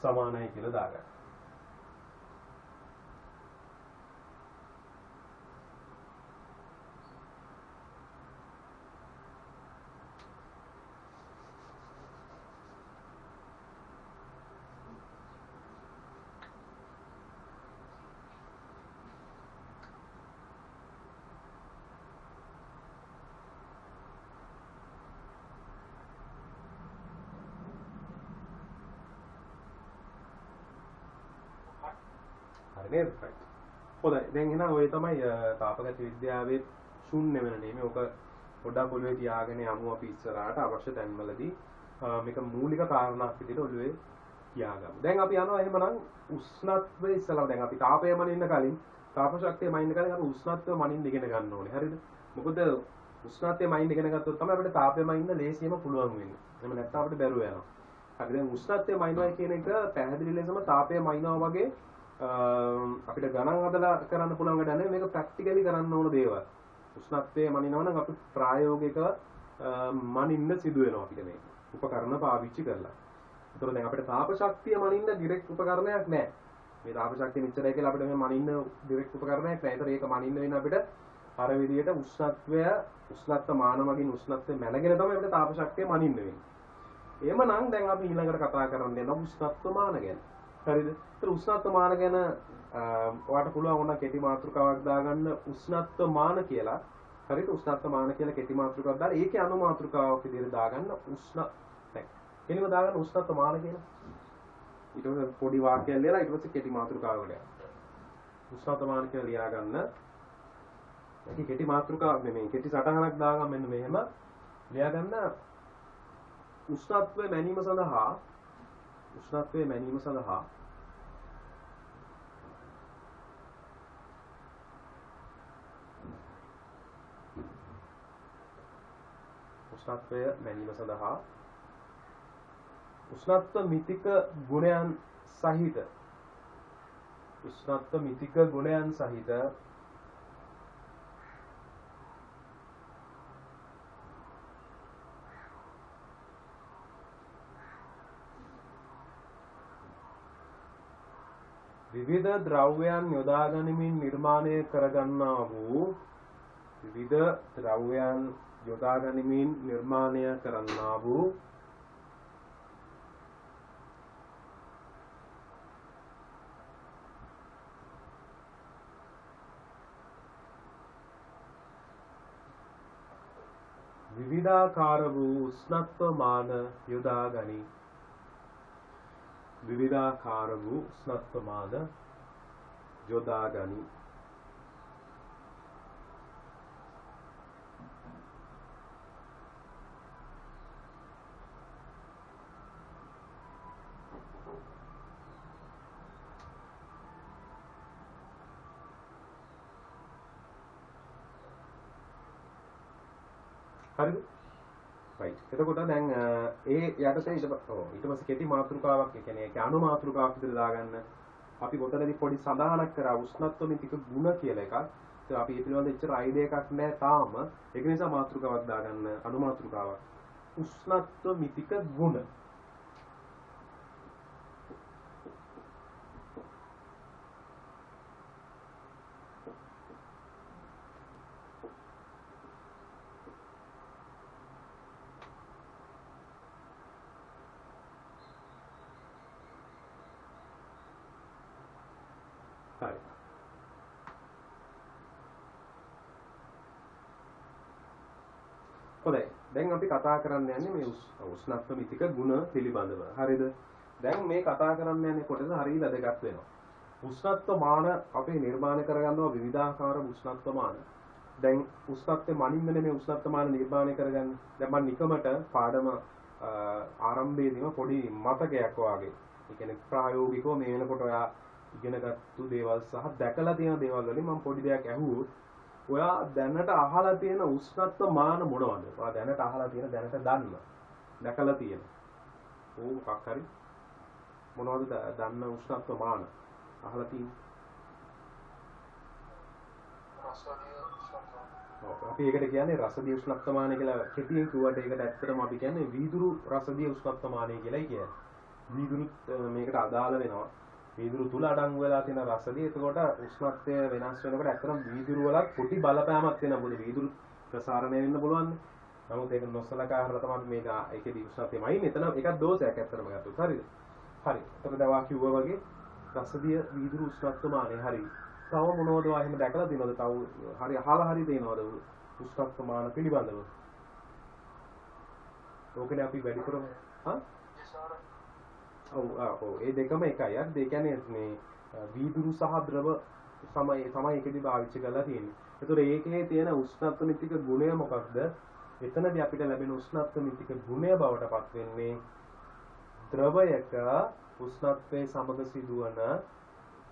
සමානයි කියලා දාගන්න. නේද? right. හොඳයි. දැන් එහෙනම් ඔය තමයි තාපගත විද්‍යාවේ ශුන්‍ය වෙන නෙමෙයි. ඔක පොඩ්ඩක් ඔළුවේ තියාගෙන යමු අපි ඉස්සරහට අවශ්‍ය තැන්වලදී මේක මූලික කාරණාවක් විදිහට ඔළුවේ තියාගමු. දැන් අපි යනවා එහෙමනම් උෂ්ණත්වය ඉස්සලා දැන් අපි තාපය මනින්න කලින් තාප ශක්තිය මනින්න කලින් අපි උෂ්ණත්වය මනින්න ඉගෙන ගන්න ඕනේ. හරිද? මොකද උෂ්ණත්වය මනින්න ඉගෙන ගත්තොත් තමයි අපිට තාපය මනින්න ලේසියෙම පුළුවන් වෙන්නේ. එහෙම නැත්නම් අපිට බැරුව යනවා. හරි දැන් උෂ්ණත්වය මනිනවා කියන එක පැහැදිලි ලෙසම තාපය මනිනවා වගේ අපිට ගණන් හදලා කරන්න පුළුවන් වැඩ නෙවෙයි මේක ප්‍රැක්ටිකලි කරන්න ඕන දේවල්. උෂ්ණත්වය මනිනවා නම් අපි ප්‍රායෝගිකව මනින්න සිදු වෙනවා අපිට මේක. උපකරණ පාවිච්චි කරලා. ඒතර දැන් අපිට තාප ශක්තිය මනින්න ඩිරෙක්ට් උපකරණයක් නැහැ. මේ තාප ශක්තිය මෙච්චරයි කියලා අපිට මේ මනින්න ඩිරෙක්ට් උපකරණයක් නැහැ. ඒතර ඒක මනින්න වෙන අපිට අර විදියට උෂ්ණත්ව මාන මගින් උෂ්ණත්වය මැනගෙන තමයි අපිට තාප ශක්තිය මනින්න වෙන්නේ. එහෙමනම් දැන් අපි ඊළඟට කතා කරන්න යනවා උෂ්ණත්ව මාන ගැන. හරිද? ඒතර උෂ්ණත්ව මාන ගැන ඔයාලට පුළුවන් වුණා කෙටි මාතෘකාවක් දාගන්න උෂ්ණත්ව මාන කියලා. හරිද? උෂ්ණත්ව මාන කියලා කෙටි මාතෘකාවක් දාලා ඒකේ අනු මාතෘකාවක් විදිහට දාගන්න උෂ්ණ දැන් කෙලිම දාගන්න උෂ්ණත්ව මාන කියලා. ඊට පස්සේ පොඩි වාක්‍යයක් ලියලා ඊට පස්සේ කෙටි මාතෘකාවකට යන්න. උෂ්ණත්ව මාන කියලා ලියා ගන්න. ඒක කෙටි මාතෘකාවක් නෙමෙයි කෙටි සටහනක් දාගන්න මෙන්න මෙහෙම ලියා ගන්න උෂ්ණත්වය මැනීම සඳහා උෂ්ණත්වය මැනීම සඳහා උෂ්ණත්වය මැනීම සඳහා උෂ්ණත්ව මිතික ගුණයන් සහිත උෂ්ණත්ව මිතික ගුණයන් සහිත විවිධ ද්‍රව්‍යයන් යොදා ගනිමින් නිර්මාණය කරගන්නා වූ විවිධ ද්‍රව්‍යයන් යොදා ගනිමින් නිර්මාණය කරන්නා වූ විවිධාකාර වූ උෂ්ණත්ව මාන යොදා ගනී. විවිධාකාර වූ උෂ්ණත්ව මාන යොදා ගනී. හරිද? right. එතකොට දැන් ඒ යටතේ ඊට පස්සේ කෙටි මාතෘකාවක් ඒ කියන්නේ ඒක අනු මාතෘකාවක් විතර දාගන්න. අපි පොතේදී පොඩි සඳහනක් කරා උෂ්ණත්ව මිතික ගුණ කියලා එකක්. ඒක අපි ඒ පිළිබඳව එච්චර අයිඩියා එකක් නැහැ තාම. ඒක නිසා මාතෘකාවක් දාගන්න අනු මාතෘකාවක්. උෂ්ණත්ව මිතික ගුණ. හරි. හොඳයි. දැන් අපි කතා කරන්න යන්නේ මේ උෂ්ණත්ව මිතික ගුණ පිළිබඳව. හරිද? දැන් මේ කතා කරන්න යන්නේ කොටස හරිය වැදගත් වෙනවා. උෂ්ණත්ව මාන අපි නිර්මාණය කරගන්නවා විවිධාකාර උෂ්ණත්ව මාන. දැන් උෂ්ණත්වය මනින්න නෙමෙයි උෂ්ණත්ව මාන නිර්මාණය කරගන්නේ. දැන් මම නිකමට පාඩම ආරම්භයේදීම පොඩි මතකයක් වාගේ. ඒ කියන්නේ ප්‍රායෝගිකව මේ වෙනකොට ඔයා ඉගෙනගත්තු දේවල් සහ දැකලා තියෙන දේවල් වලින් මම පොඩි දෙයක් ඇහුවොත් ඔයා දැනට අහලා තියෙන උෂ්ණත්ව මාන මොනවද? ඔයා දැනට අහලා තියෙන දැනට දන්න දැකලා තියෙන. මොකක් හරි මොනවද දන්න උෂ්ණත්ව මාන අහලා තියෙන? අපි ඒකට කියන්නේ රසදිය උෂ්ණත්ව මානය කියලා කෙටියෙන් කිව්වට ඒකට ඇත්තටම අපි කියන්නේ වීදුරු රසදිය උෂ්ණත්ව මානය කියලායි කියන්නේ. වීදුරුත් මේකට අදාළ වෙනවා. වීදුරු තුල අඩංගු වෙලා තියෙන රසදිය. එතකොට උෂ්ණත්වය වෙනස් වෙනකොට ඇත්තටම වීදුරු වලත් පොඩි බලපෑමක් වෙනවා. මොකද වීදුරු ප්‍රසාරණය වෙන්න පුළුවන්. නමුත් ඒක නොසලකා හරලා තමයි මේක ඒකේදී උෂ්ණත්වයමයි. එතන ඒකත් දෝෂයක් ඇත්තටම ගත්තොත්. හරිද? හරි. එතකොට දවා කිව්වා වගේ රසදිය වීදුරු උෂ්ණත්ව මානය හරි. තව මොනවද ඔයා එහෙම දැකලා තියෙනවද? තව හරි අහලා හරි දෙනවද උෂ්ණත්ව මාන පිළිබඳව? ඕකනේ අපි වැඩිපුරම ඔව් ඒ දෙකම එකයි. හරිද? ඒ කියන්නේ මේ වීදුරු සහ ද්‍රව තමයි ඒකෙදි පාවිච්චි කරලා තියෙන්නේ. ඒතකොට ඒකේ තියෙන උෂ්ණත්ව මිතික ගුණය මොකක්ද? එතනදී අපිට ලැබෙන උෂ්ණත්ව මිතික ගුණය බවට පත් වෙන්නේ ද්‍රවයක උෂ්ණත්වයේ සමග සිදුවන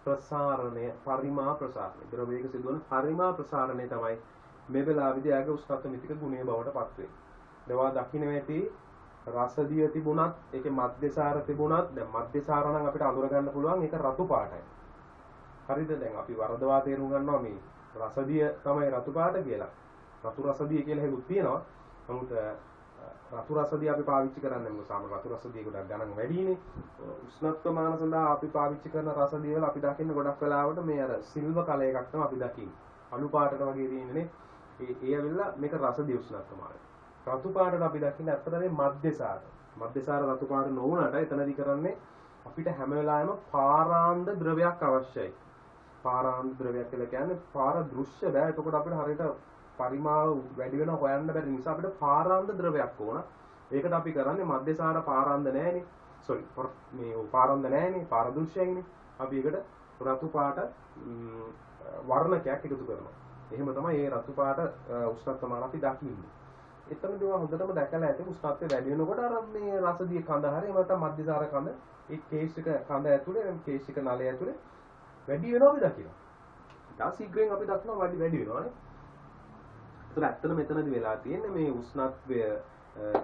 ප්‍රසාරණය පරිමා ප්‍රසාරණය ද්‍රවයක සිදුවන පරිමා ප්‍රසාරණය තමයි මේ වෙලාවේදී ආගේ උෂ්ණත්ව මිතික ගුණය බවට පත් වෙන්නේ. ඒවා දකින්න ඇති රසදිය තිබුණත් ඒකේ මධ්‍යසාර තිබුණත් දැන් මධ්‍යසාර නම් අපිට අඳුර ගන්න පුළුවන් ඒක රතු පාටයි. හරිද? දැන් අපි වරදවා තේරුම් ගන්නවා මේ රසදිය තමයි රතු පාට කියලා. රතු රසදිය කියලා හේකුත් තියෙනවා. නමුත් රතු රසදිය අපි පාවිච්චි කරන්නේ මොකද? සාම රතු රසදිය ගොඩක් ගණන් වැඩිනේ. උෂ්ණත්ව මාන සඳහා අපි පාවිච්චි කරන රසදිය වල අපි දකින්නේ ගොඩක් වෙලාවට මේ අර සිල්වර් කලර් එකක් තමයි අපි දකින්නේ. අලු පාටට වගේ තියෙනනේ. ඒ ඇවිල්ලා මේක රසදිය උෂ්ණත්ව මාන. රතු පාටට අපි දකින්නේ අත්‍තරේ මධ්‍යසාර. මධ්‍යසාර රතු පාට නොවුනට එතනදි කරන්නේ අපිට හැම වෙලාවෙම පාරාන්ද ද්‍රවයක් අවශ්‍යයි. පාරාන්ද ද්‍රවයක් කියලා කියන්නේ පාර දෘශ්‍ය බෑ. එතකොට අපිට හරියට පරිමාව වැඩි වෙන හොයන්න බැරි නිසා අපිට පාරාන්ද ද්‍රවයක් ඕන. ඒකට අපි කරන්නේ මධ්‍යසාර පාරාන්ද නැහැනේ. සෝරි මේ පාරාන්ද නැහැනේ. පාරදෘශ්‍යයිනේ. අපි ඒකට රතු පාට වර්ණකයක් එකතු කරනවා. එහෙම තමයි මේ රතු පාට උෂ්ණත්වමාන අපි දකින්නේ. එතනදී ඔයා හොඳටම දැකලා ඇති උෂ්ණත්වය වැඩි වෙනකොට අර මේ රසදිය කඳ හරිය නැත්නම් මධ්‍යසාර කඳ ඒ කේස් එක කඳ ඇතුලේ කේස් එක නලය ඇතුලේ වැඩි වෙනවා අපි දකිනවා. ඊට ශීඝ්‍රයෙන් අපි දකිනවා වැඩි වෙනවානේ. ඒතර ඇත්තට මෙතනදී වෙලා තියෙන්නේ මේ උෂ්ණත්වය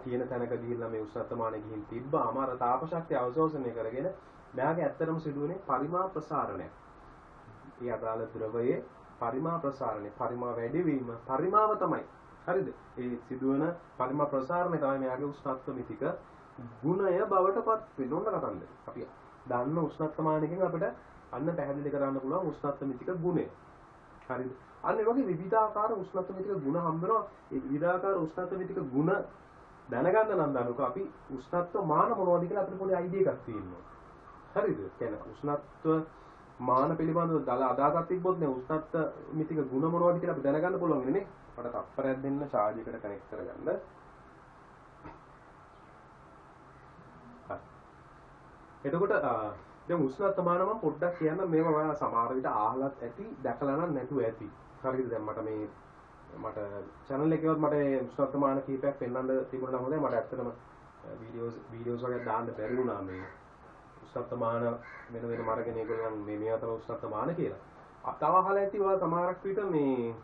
තියෙන තැනක ගිහිල්ලා මේ උෂ්ණත්වමානය ගිහින් තිබ්බාම අර තාප ශක්තිය අවශෝෂණය කරගෙන මෙයාගේ ඇත්තටම සිදුවෙන්නේ පරිමා ප්‍රසාරණය. ඒ අදාළ ද්‍රවයේ පරිමා ප්‍රසාරණය පරිමා වැඩිවීම පරිමාව තමයි. හරිද? ඒ සිදුවන පරිමා ප්‍රසාරණය තමයි මෙයාගේ උෂ්ණත්ව මිතික ගුණය බවට පත් වෙන ඕන කතන්දර. අපි දන්න උෂ්ණත්වමානයකින් අපිට අන්න පැහැදිලි කරන්න පුළුවන් උෂ්ණත්ව මිතික ගුණය. හරිද? අන්න ඒ වගේ විවිධාකාර උෂ්ණත්ව මිතික ගුණ හම්බෙනවා. ඒ විවිධාකාර උෂ්ණත්ව මිතික ගුණ දැනගන්න නම් දන්නක අපි උෂ්ණත්ව මාන මොනවද කියලා අපිට පොඩි අයිඩියා එකක් තියෙනවා. හරිද? කියන්නේ උෂ්ණත්ව මාන පිළිබඳව දල අදාතක් තිබ්බොත් නේ උෂ්ණත්ව මිතික ගුණ මොනවද කියලා අපි දැනගන්න පුළුවන් නේ. මට තප්පරයක් දෙන්න charge එකට කනෙක්ට් කරගන්න. එතකොට දැන් උෂ්ණත්වමාන මම පොඩ්ඩක් කියන්න මේවා ඔයාලා සමහර විට අහලත් ඇති දැකලා නම් නැතුව ඇති. හරිද? දැන් මට channel එකේවත් මට උෂ්ණත්වමාන කීපයක් පෙන්වන්න තිබුණා නම් හොඳයි. මට ඇත්තටම වීඩියෝස් වගේ දාන්න බැරි වුණා මේ උෂ්ණත්වමාන වෙන අරගෙන ඒගොල්ලන් මේ අතර උෂ්ණත්වමාන කියලා. තව අහලා ඇති ඔයාලා සමහරක් විට මේ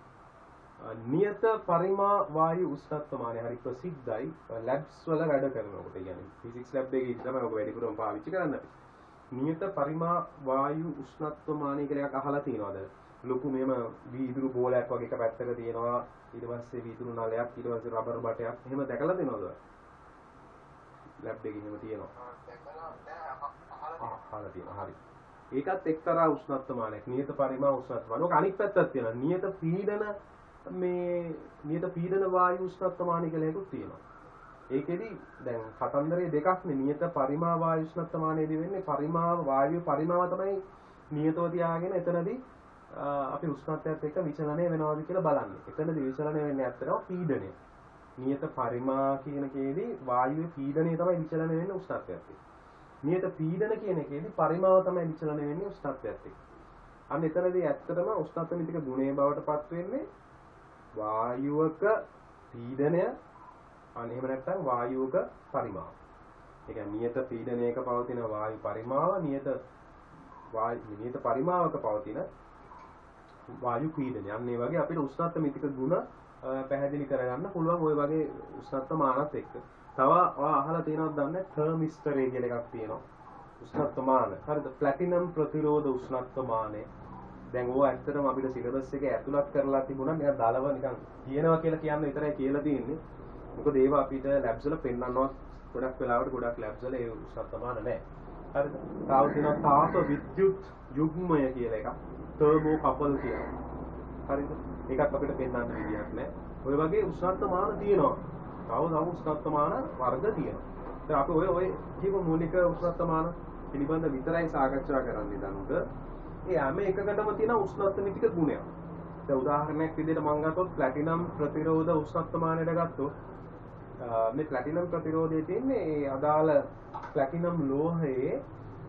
නියත පරිමා වායු උෂ්ණත්වමානය හරි ප්‍රසිද්ධයි ලැබ්ස් වල වැඩ කරනකොට. කියන්නේ ෆිසික්ස් ලැබ් එකේ තමයි ඔක වැඩිපුරම පාවිච්චි කරන්නේ. නියත පරිමා වායු උෂ්ණත්වමානය කියලා එකක් අහලා තියෙනවද? ලොකු මෙහෙම වීදුරු බෝලයක් වගේ එක පැත්තක තියෙනවා. ඊට පස්සේ වීදුරු නලයක්, ඊට පස්සේ රබර් බටයක්. එහෙම දැකලා තියෙනවද? ලැබ් එකේ එහෙම තියෙනවා. අහලා තියෙනවා. හරි. ඒකත් එක්තරා උෂ්ණත්වමානයක්. නියත පරිමා උෂ්ණත්වමාන. ඔක අනිත් පැත්තක් තියෙනවා. නියත පීඩන වායු උෂ්ණත්වමානය කියලා එකක් තියෙනවා. ඒකෙදි දැන් කතන්දරේ දෙකක් නේ. නියත පරිමා වායු උෂ්ණත්වමානයේදී වෙන්නේ වායු පරිමාව තමයි නියතව තියාගෙන එතනදී අපි උෂ්ණත්වයත් එක්ක විචලනය වෙනවද කියලා බලන්නේ. එතනදී විචලනය වෙන්නේ ඇත්තටම පීඩනය. නියත පරිමා කියන එකේදී වායුවේ පීඩනය තමයි විචලනය වෙන්නේ උෂ්ණත්වයත් එක්ක. නියත පීඩන කියන එකේදී පරිමාව තමයි විචලනය වෙන්නේ උෂ්ණත්වයත් එක්ක. අන්න එතනදී ඇත්තටම උෂ්ණත්ව මිතික ගුණය බවට පත් වෙන්නේ වායුවක පීඩනය අන්න එහෙම නැත්නම් වායුවක පරිමාව. ඒ කියන්නේ නියත පීඩනයක පවතින වායු පරිමාව නියත පරිමාවක පවතින වායු පීඩනය. අන්න ඒ වගේ අපිට උෂ්ණත්ව මිතික ගුණ පැහැදිලි කරගන්න පුළුවන් ওই වගේ උෂ්ණත්ව මානත් එක්ක. තව ඔයා අහලා තියෙනවද දන්නේ තර්මිස්ටරේ කියලා එකක් තියෙනවා. උෂ්ණත්ව මාන. හරිද? ප්ලැටිනම් ප්‍රතිරෝධ උෂ්ණත්ව මානය. දැන් ඕවා ඇත්තටම අපිට සිලබස් එකේ ඇතුළත් කරලා තිබුණා. නිකන් දලව නිකන් කියනවා කියලා කියන්න විතරයි කියලා තියෙන්නේ. මොකද ඒවා අපිට ලැබ්ස් වල පෙන්වන්නවත් ගොඩක් වෙලාවට ගොඩක් ලැබ්ස් වල ඒ උෂ්ණත්වමාන නැහැ. හරිද? තව තියෙනවා තාප විද්‍යුත් යුග්මය කියලා එකක්. තර්මෝ කපල් කියලා. හරිද? ඒකත් අපිට පෙන්වන්න විදියක් නැහැ. ඔය වගේ උෂ්ණත්වමාන තියෙනවා. තව උෂ්ණත්වමාන වර්ග තියෙනවා. දැන් අපි ඔය කියපු මූලික උෂ්ණත්වමාන පිළිබඳ විතරයි සාකච්ඡා කරන්නේ දැනුට. ඒ හැම එකකටම තියෙන උෂ්ණත්ව මිතික ගුණයක්. දැන් උදාහරණයක් විදිහට මම ගත්තොත් ප්ලැටිනම් ප්‍රතිරෝධ උෂ්ණත්වමානයට ගත්තොත් මේ ප්ලැටිනම් ප්‍රතිරෝධයේ තියෙන්නේ ඒ අදාළ ප්ලැටිනම් ලෝහයේ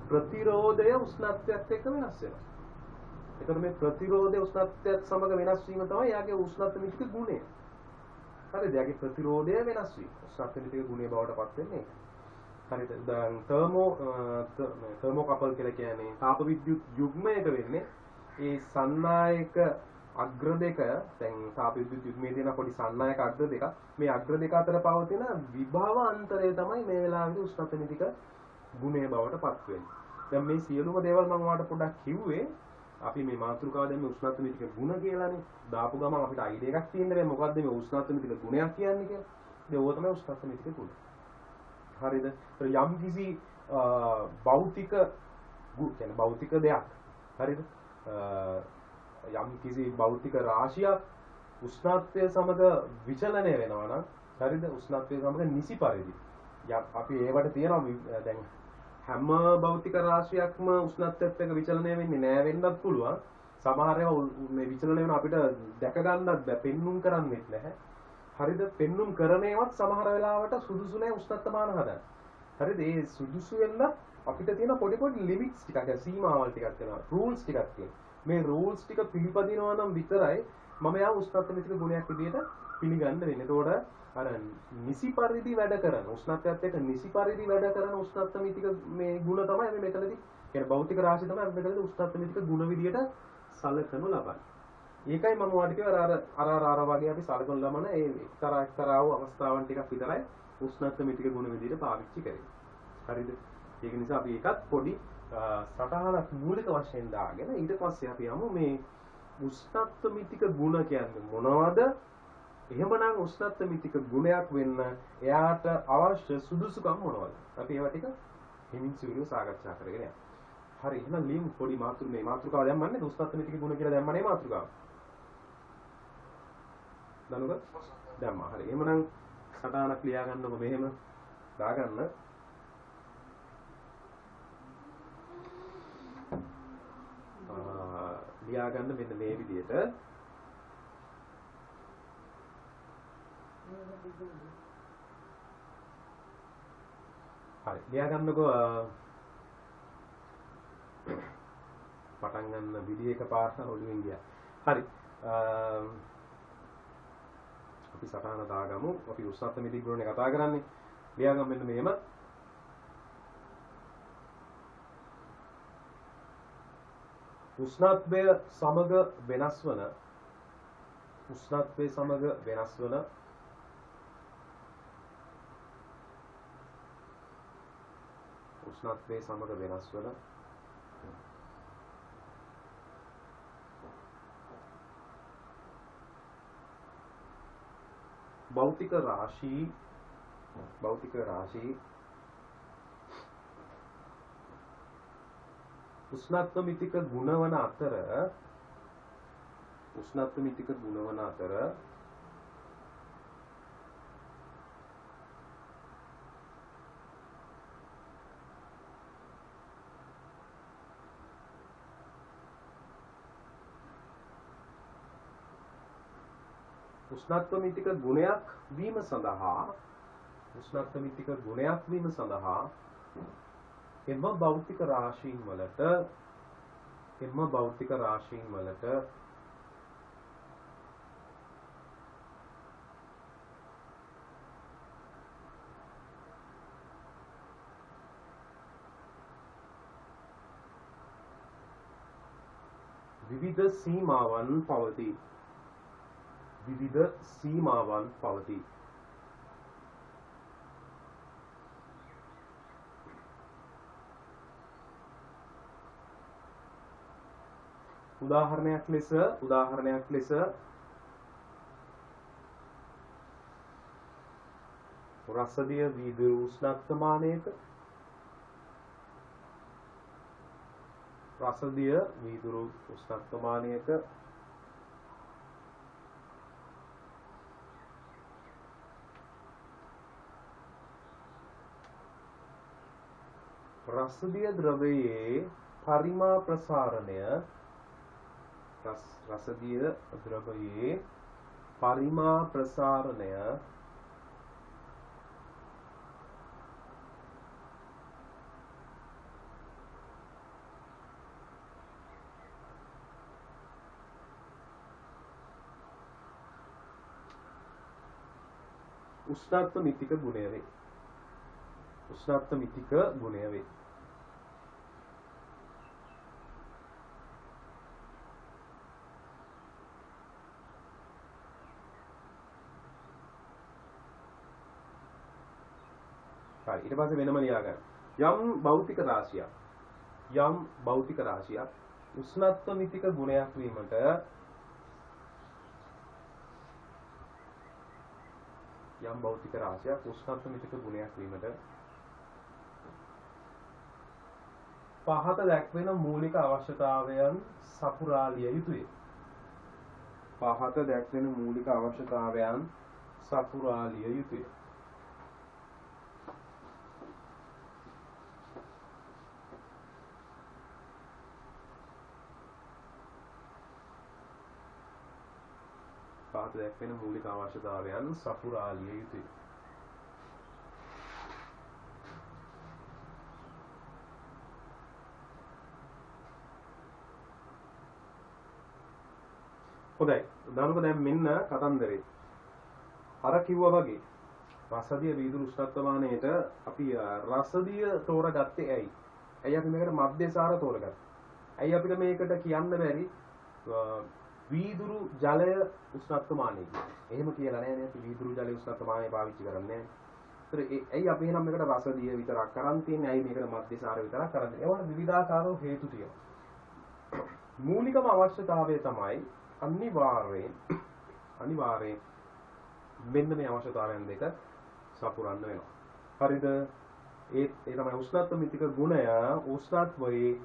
ප්‍රතිරෝධය උෂ්ණත්වයත් එක්ක වෙනස් වෙනවා. ඒතර මේ ප්‍රතිරෝධය උෂ්ණත්වයත් සමග වෙනස් වීම තමයි යාගේ උෂ්ණත්ව මිතික ගුණය. හරිද? යාගේ ප්‍රතිරෝධය වෙනස් වීම. උෂ්ණත්ව මිතික ගුණය බවට පත් වෙන්නේ ඒක. හරිද? දැන් තර්මෝකපල් කියලා කියන්නේ තාප විද්‍යුත් යුග්මයක වෙන්නේ ඒ සන්නායක අග්‍ර දෙක දැන් තාප විද්‍යුත් යුග්මයේ තියෙන පොඩි සන්නායක අග්‍ර දෙක මේ අග්‍ර දෙක අතර පවතින විභව අන්තරය තමයි මේ වෙලාවේදී උෂ්ණත්වනිතික ගුණය බවට පත් වෙන්නේ. දැන් මේ සියලුම දේවල් මම ඔයාලට පොඩ්ඩක් කිව්වේ අපි මේ මාතෘකාව දැන් මේ උෂ්ණත්වනිතික ගුණ කියලානේ දාපු ගමන් අපිට අයිඩියා එකක් තියෙන්නේ මේ මොකද්ද මේ උෂ්ණත්වනිතික ගුණයක් කියන්නේ කියලා. ඒක ඕක තමයි උෂ්ණත්වනිතික ගුණ. හරිද? යම් කිසි භෞතික කියන්නේ භෞතික දෙයක්. හරිද? යම් කිසි භෞතික රාශියක් උෂ්ණත්වය සමග විචලනය වෙනවා නම් හරිද? උෂ්ණත්වය සමග නිසි පරිදි අපි ඒවට තියෙනවා දැන් හැම භෞතික රාශියක්ම උෂ්ණත්වයත් එක්ක විචලනය වෙන්නේ නෑ වෙන්නත් පුළුවන්. සමහර ඒවා මේ විචලනය වෙන අපිට දැක ගන්නත් බෑ, පෙන්눔 කරන්නෙත් නැහැ. හරිද? පෙන්눔 කරන ඒවාත් සමහර වෙලාවට සුදුසු නෑ උෂ්ණත්වමාන හදන්න. හරිද? ඒ සුදුසු වෙන්න අපිට තියෙන පොඩි පොඩි ලිමිට්ස් ටිකක්, සීමාවල් ටිකක් තියෙනවා. රූල්ස් ටිකක් තියෙනවා. මේ රූල්ස් ටික පිළිපදිනවා නම් විතරයි මම යා උෂ්ණත්වනිතික ගුණයක් විදිහට පිළිගන්න වෙන්නේ. ඒතකොට අර නිසි පරිදි වැඩ කරන උෂ්ණත්වයත් එක්ක නිසි පරිදි වැඩ කරන උෂ්ණත්වනිතික මේ ගුණ තමයි අපි මෙතනදී කියන්නේ භෞතික රාශිය තමයි අපි මෙතනදී උෂ්ණත්වනිතික ගුණ විදිහට සලකනු ලබන්නේ. ඒකයි මම ඔයාලට කිව්වා අර වගේ අපි සලකනු ලබන ඒ එක්තරා වූ අවස්ථාවන් ටිකක් විතරයි උෂ්ණත්වනිතික ගුණ විදිහට පාවිච්චි කරන්නේ. හරිද? ඒක නිසා අපි ඒකත් පොඩි සටහනක් මූලික වශයෙන් දාගෙන ඊට පස්සේ අපි යමු මේ උෂ්ණත්වමිතික ගුණ කියන්නේ මොනවද? එහෙමනම් උෂ්ණත්වමිතික ගුණයක් වෙන්න එයාට අවශ්‍ය සුදුසුකම් මොනවද? අපි ඒවා ටික හිමින් සුළුව සාකච්ඡා කරගෙන යමු. හරි එහෙනම් ලියමු පොඩි මාතෘකාව දැම්මන්නේ උෂ්ණත්වමිතික ගුණ කියලා දැම්මනේ මාතෘකාව. දනුක දැම්මා. හරි. එහෙමනම් සටහනක් ලියා ගන්නකො මෙහෙම දාගන්න. ලියා ගන්න මෙන්න මේ විදිහට. හරි ලියා ගන්නකො පටන් ගන්න විදිහ එකපාරට ඔළුවෙන් ගියා. හරි අපි සටහන දාගමු. අපි උෂ්ණත්වමිතික ගුණනේ කතා කරන්නේ. ලියා ගන්න මෙන්න මෙහෙම. උෂ්ණත්වය සමග වෙනස් වන උෂ්ණත්වය සමග වෙනස් වන උෂ්ණත්වය සමග වෙනස් වන භෞතික රාශී උෂ්ණත්වමිතික ගුණවන අතර උෂ්ණත්වමිතික ගුණයක් වීම සඳහා එම භෞතික රාශීන් වලට විවිධ සීමාවන් පවතී. උදාහරණයක් ලෙස රසදිය වීදුරු උෂ්ණත්වමානයක රසදිය ද්‍රවයේ පරිමා ප්‍රසාරණය උෂ්ණත්වමිතික ගුණය වේ. උෂ්ණත්මිතික ගුණය වේ. හරි ඊට පස්සේ වෙනම ලියා ගන්න. යම් භෞතික රාශියක් උෂ්ණත්මිතික ගුණයක් වීමට පහත දැක්වෙන මූලික අවශ්‍යතාවයන් සපුරාලිය යුතුය. හොඳයි. දානක දැන් මෙන්න කතන්දරේ. අර කිව්වා වගේ රසදිය වීදුරු උෂ්ණත්වමානයේට අපි රසදිය තෝරගත්තේ ඇයි? ඇයි අපි මේකට මධ්‍යසාර තෝරගත්තේ? ඇයි අපිට මේකට කියන්න බැරි වීදුරු ජලය උෂ්ණත්වමානය කියලා? එහෙම කියලා නෑ නේ අපි වීදුරු ජලය උෂ්ණත්වමානය පාවිච්චි කරන්නේ නෑ. ඇයි අපි එහෙනම් මේකට රසදිය විතරක් කරන් තියන්නේ? ඇයි මේකට මධ්‍යසාර විතරක් කරන් තියන්නේ? ඒවට විවිධාකාරව හේතු තියෙනවා. මූලිකම අවශ්‍යතාවය තමයි අනිවාර්යෙන් මෙන්න මේ අවශ්‍යතාවයන් දෙක සපුරන්න වෙනවා. හරිද? ඒ තමයි උෂ්ණත්මිතික ගුණය උෂ්ණත්වයේ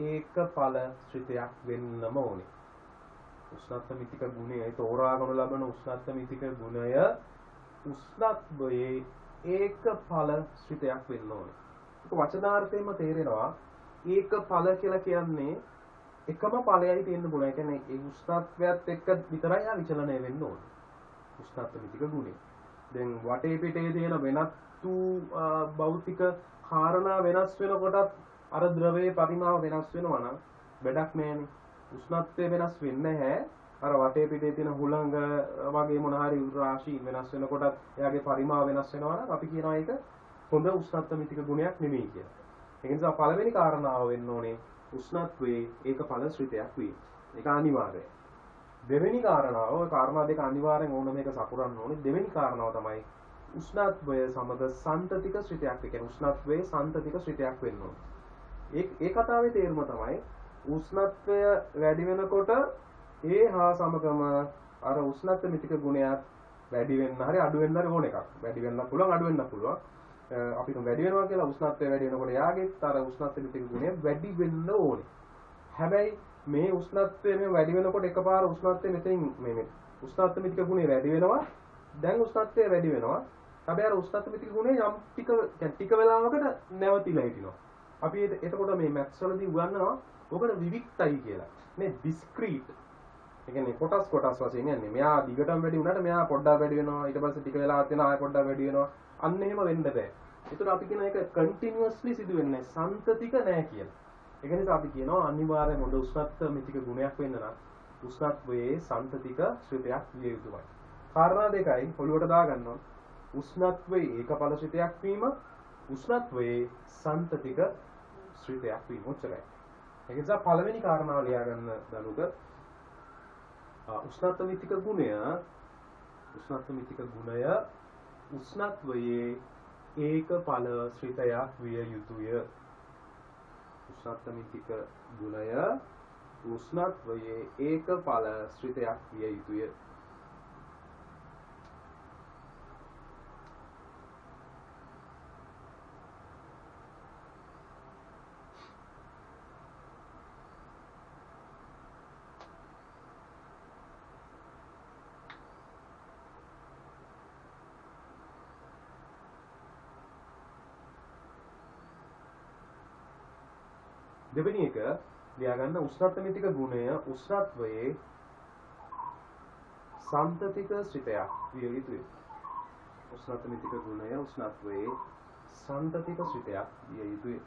ඒකඵල ශ්‍රිතයක් වෙන්නම ඕනේ. උෂ්ණත්මිතික ගුණය තෝරාගනු ලබන උෂ්ණත්මිතික ගුණය උෂ්ණත්වයේ ඒකඵල ශ්‍රිතයක් වෙන්න ඕනේ. ඒක වචනාර්ථයෙන්ම තේරෙනවා ඒකඵල කියලා කියන්නේ එකම ඵලයයි තියෙන්න පුළුවන්. ඒ කියන්නේ ඒ උෂ්ණත්වයත් එක්ක විතරයි ආ විචලනය වෙන්න ඕනේ. උෂ්ණත්මිතික ගුණය. දැන් වටේ පිටේ තියෙන වෙනත් වූ භෞතික කාරණා වෙනස් වෙනකොටත් අර ද්‍රවයේ පරිමාව වෙනස් වෙනවා නම් වැඩක් නැහැනේ. උෂ්ණත්වය වෙනස් වෙන්නේ නැහැ. අර වටේ පිටේ තියෙන හුළඟ වගේ මොන හරි රාශි වෙනස් වෙනකොටත් එයාගේ පරිමාව වෙනස් වෙනවා නම් අපි කියනවා ඒක හොඳ උෂ්ණත්මිතික ගුණයක් නෙමෙයි කියලා. ඒ නිසා පළවෙනි කාරණාව වෙන්න ඕනේ උෂ්ණත්වයේ ඒකඵල ශ්‍රිතයක් වීම. ඒක අනිවාර්යයි. දෙවෙනි කාරණාව, ඔය කාරණා දෙක අනිවාර්යෙන් ඕන මේක සපුරන්න ඕනේ. දෙවෙනි කාරණාව තමයි උෂ්ණත්වය සමග සන්තතික ශ්‍රිතයක්. ඒ කියන්නේ උෂ්ණත්වයේ සන්තතික ශ්‍රිතයක් වෙන්න ඕනේ. ඒ කතාවේ තේරුම තමයි උෂ්ණත්වය වැඩි වෙනකොට ඒ හා සමගම අර උෂ්ණත්මිතික ගුණයත් වැඩි වෙන්න හරි අඩු වෙන්න හරි ඕන එකක්. වැඩි වෙන්න පුළුවන් අඩු වෙන්න පුළුවන්. අපි වැඩි වෙනවා කියලා උෂ්ණත්වය වැඩි වෙනකොට යාගෙත් අර උෂ්ණත්මිතික ගුණය වැඩි වෙන්න ඕනේ. හැබැයි මේ උෂ්ණත්වය මේ වැඩි වෙනකොට එකපාර උෂ්ණත්වය මෙතනින් මේ උෂ්ණත්මිතික ගුණය වැඩි වෙනවා. දැන් උෂ්ණත්වය වැඩි වෙනවා. හැබැයි අර උෂ්ණත්මිතික ගුණය යම් ටික වෙලාවකට නැවතිලා හිටිනවා. අපි එතකොට මේ මැත්ස් වලදී උගන්වනවා ඔකට විවික්තයි කියලා. මේ ඩිස්ක්‍රීට්. ඒ කියන්නේ කොටස් වශයෙන් යන්නේ. මෙයා දිගටම වැඩි වුණාට මෙයා පොඩ්ඩක් වැඩි වෙනවා. ඊට පස්සේ ටික වෙලාවක් යනවා ආයෙ පොඩ්ඩක් වැඩි වෙනවා. අන්න එහෙම වෙන්න බෑ. ඒතර අපි කියන එක කන්ටිනියස්ලි සිදු වෙන්නේ සන්තතික නෑ කියලා. ඒක නිසා අපි කියනවා අනිවාර්යයෙන්ම හොඳ උෂ්ණත්මිතික ගුණයක් වෙන්න නම් උෂ්ණත්වයේ සන්තතික ශ්‍රිතයක් විය යුතුමයි. කාරණා දෙකයි ඔළුවට දාගන්න ඕන. උෂ්ණත්වයේ ඒකඵල ශ්‍රිතයක් වීම, උෂ්ණත්වයේ සන්තතික ශ්‍රිතයක් වීම උච්චරයි. ඒක නිසා පළවෙනි කාරණාව ලියා ගන්න දනුක උෂ්ණත්මිතික ගුණය උෂ්ණත්වයේ ඒකඵල ශ්‍රිතයක් විය යුතුය. උෂ්ණත්මිතික ගුණය උෂ්ණත්වයේ ඒකඵල ශ්‍රිතයක් විය යුතුය. දෙවෙනි එක ලියා ගන්න උෂ්ණත්මිතික ගුණය උෂ්ණත්වයේ සන්තතික ශ්‍රිතයක් විය යුතුය. උෂ්ණත්මිතික ගුණය උෂ්ණත්වයේ සන්තතික ශ්‍රිතයක් විය යුතුය.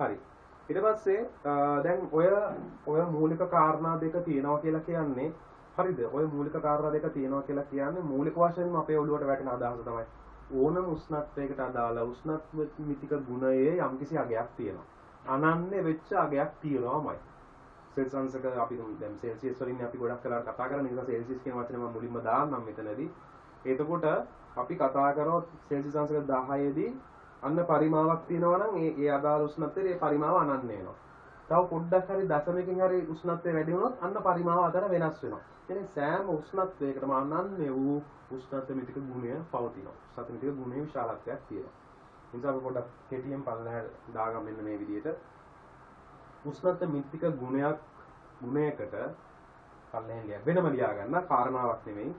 හරි. ඊට පස්සේ දැන් ඔය මූලික කාරණා දෙක තියෙනවා කියලා කියන්නේ හරිද? ඔය මූලික කාරණා දෙක තියෙනවා කියලා කියන්නේ මූලික වශයෙන්ම අපේ ඔළුවට වැටෙන අදහස තමයි ඕනම උෂ්ණත්වයකට අදාළ උෂ්ණත්ව මිතික ගුණයේ යම්කිසි අගයක් තියෙනවා. අනන්‍ය වෙච්ච අගයක් තියෙනවාමයි. සෙල්සියස් එක අපි දැන් සෙල්සියස් වලින් අපි ගොඩක් වෙලාවට කතා කරන්නේ නිසා සෙල්සියස් කියන වචනේ මම මුලින්ම දාන්නම් මෙතනදී. එතකොට අපි කතා කරොත් සෙල්සියස් අංශක 10 දී අන්න පරිමාවක් තියෙනවා නම් ඒ අදාළ උෂ්ණත්වයේ ඒ පරිමාව අනන්‍ය වෙනවා. තව පොඩ්ඩක් හරි දශමයකින් හරි උෂ්ණත්වය වැඩි වුණොත් අන්න පරිමාව අතර වෙනස් වෙනවා. කියන්නේ සෑම උෂ්ණත්වයකටම අනන්‍ය වූ උෂ්ණත්ව මිතික ගුණය පවතිනවා. උෂ්ණත්ව මිතික ගුණයේ විශාලත්වයක් තියෙනවා. ඒ නිසා අපි පොඩ්ඩක් කෙටියෙන් පල්ලෙහාට දාගමු මෙන්න මේ විදිහට. උෂ්ණත්ව මිතික ගුණයකට පල්ලෙහෙන් ලියා වෙනම ලියා ගන්න කාරණාවක් නෙමෙයි.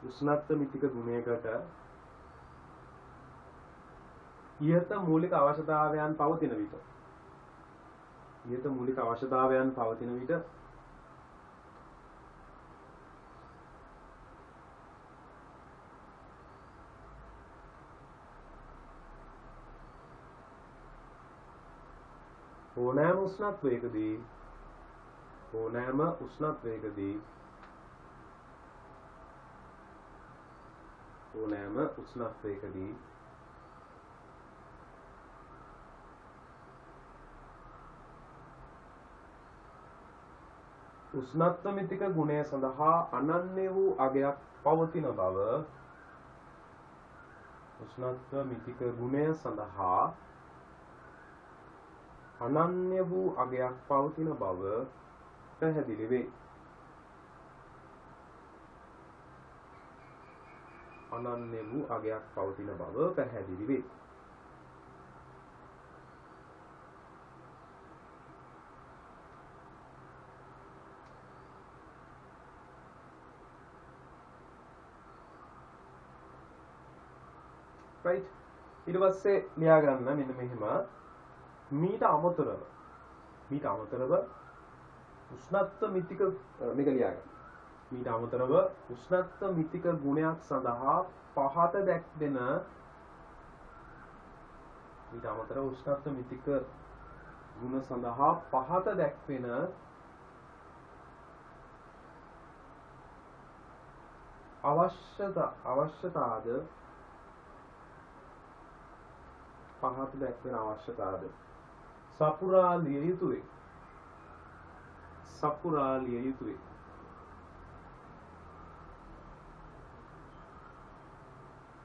උෂ්ණත්ව මිතික ගුණයකට ඉහත මූලික අවශ්‍යතාවයන් පවතින විට ඕනෑම උෂ්ණත්වයකදී උෂ්ණත්ව මිතික ගුණය සඳහා අනන්‍ය වූ අගයක් පවතින බව පැහැදිලි වේ. right ඊට පස්සේ ලියා ගන්න මෙන්න මෙහෙම මීට අමතරව උෂ්ණත්ව මිතික මේක ලියා ගන්න. මීට අමතරව උෂ්ණත්ව මිතික ගුණයක් සඳහා පහත දැක්වෙන අවශ්‍යතාද සපුරා ලිය යුතුය.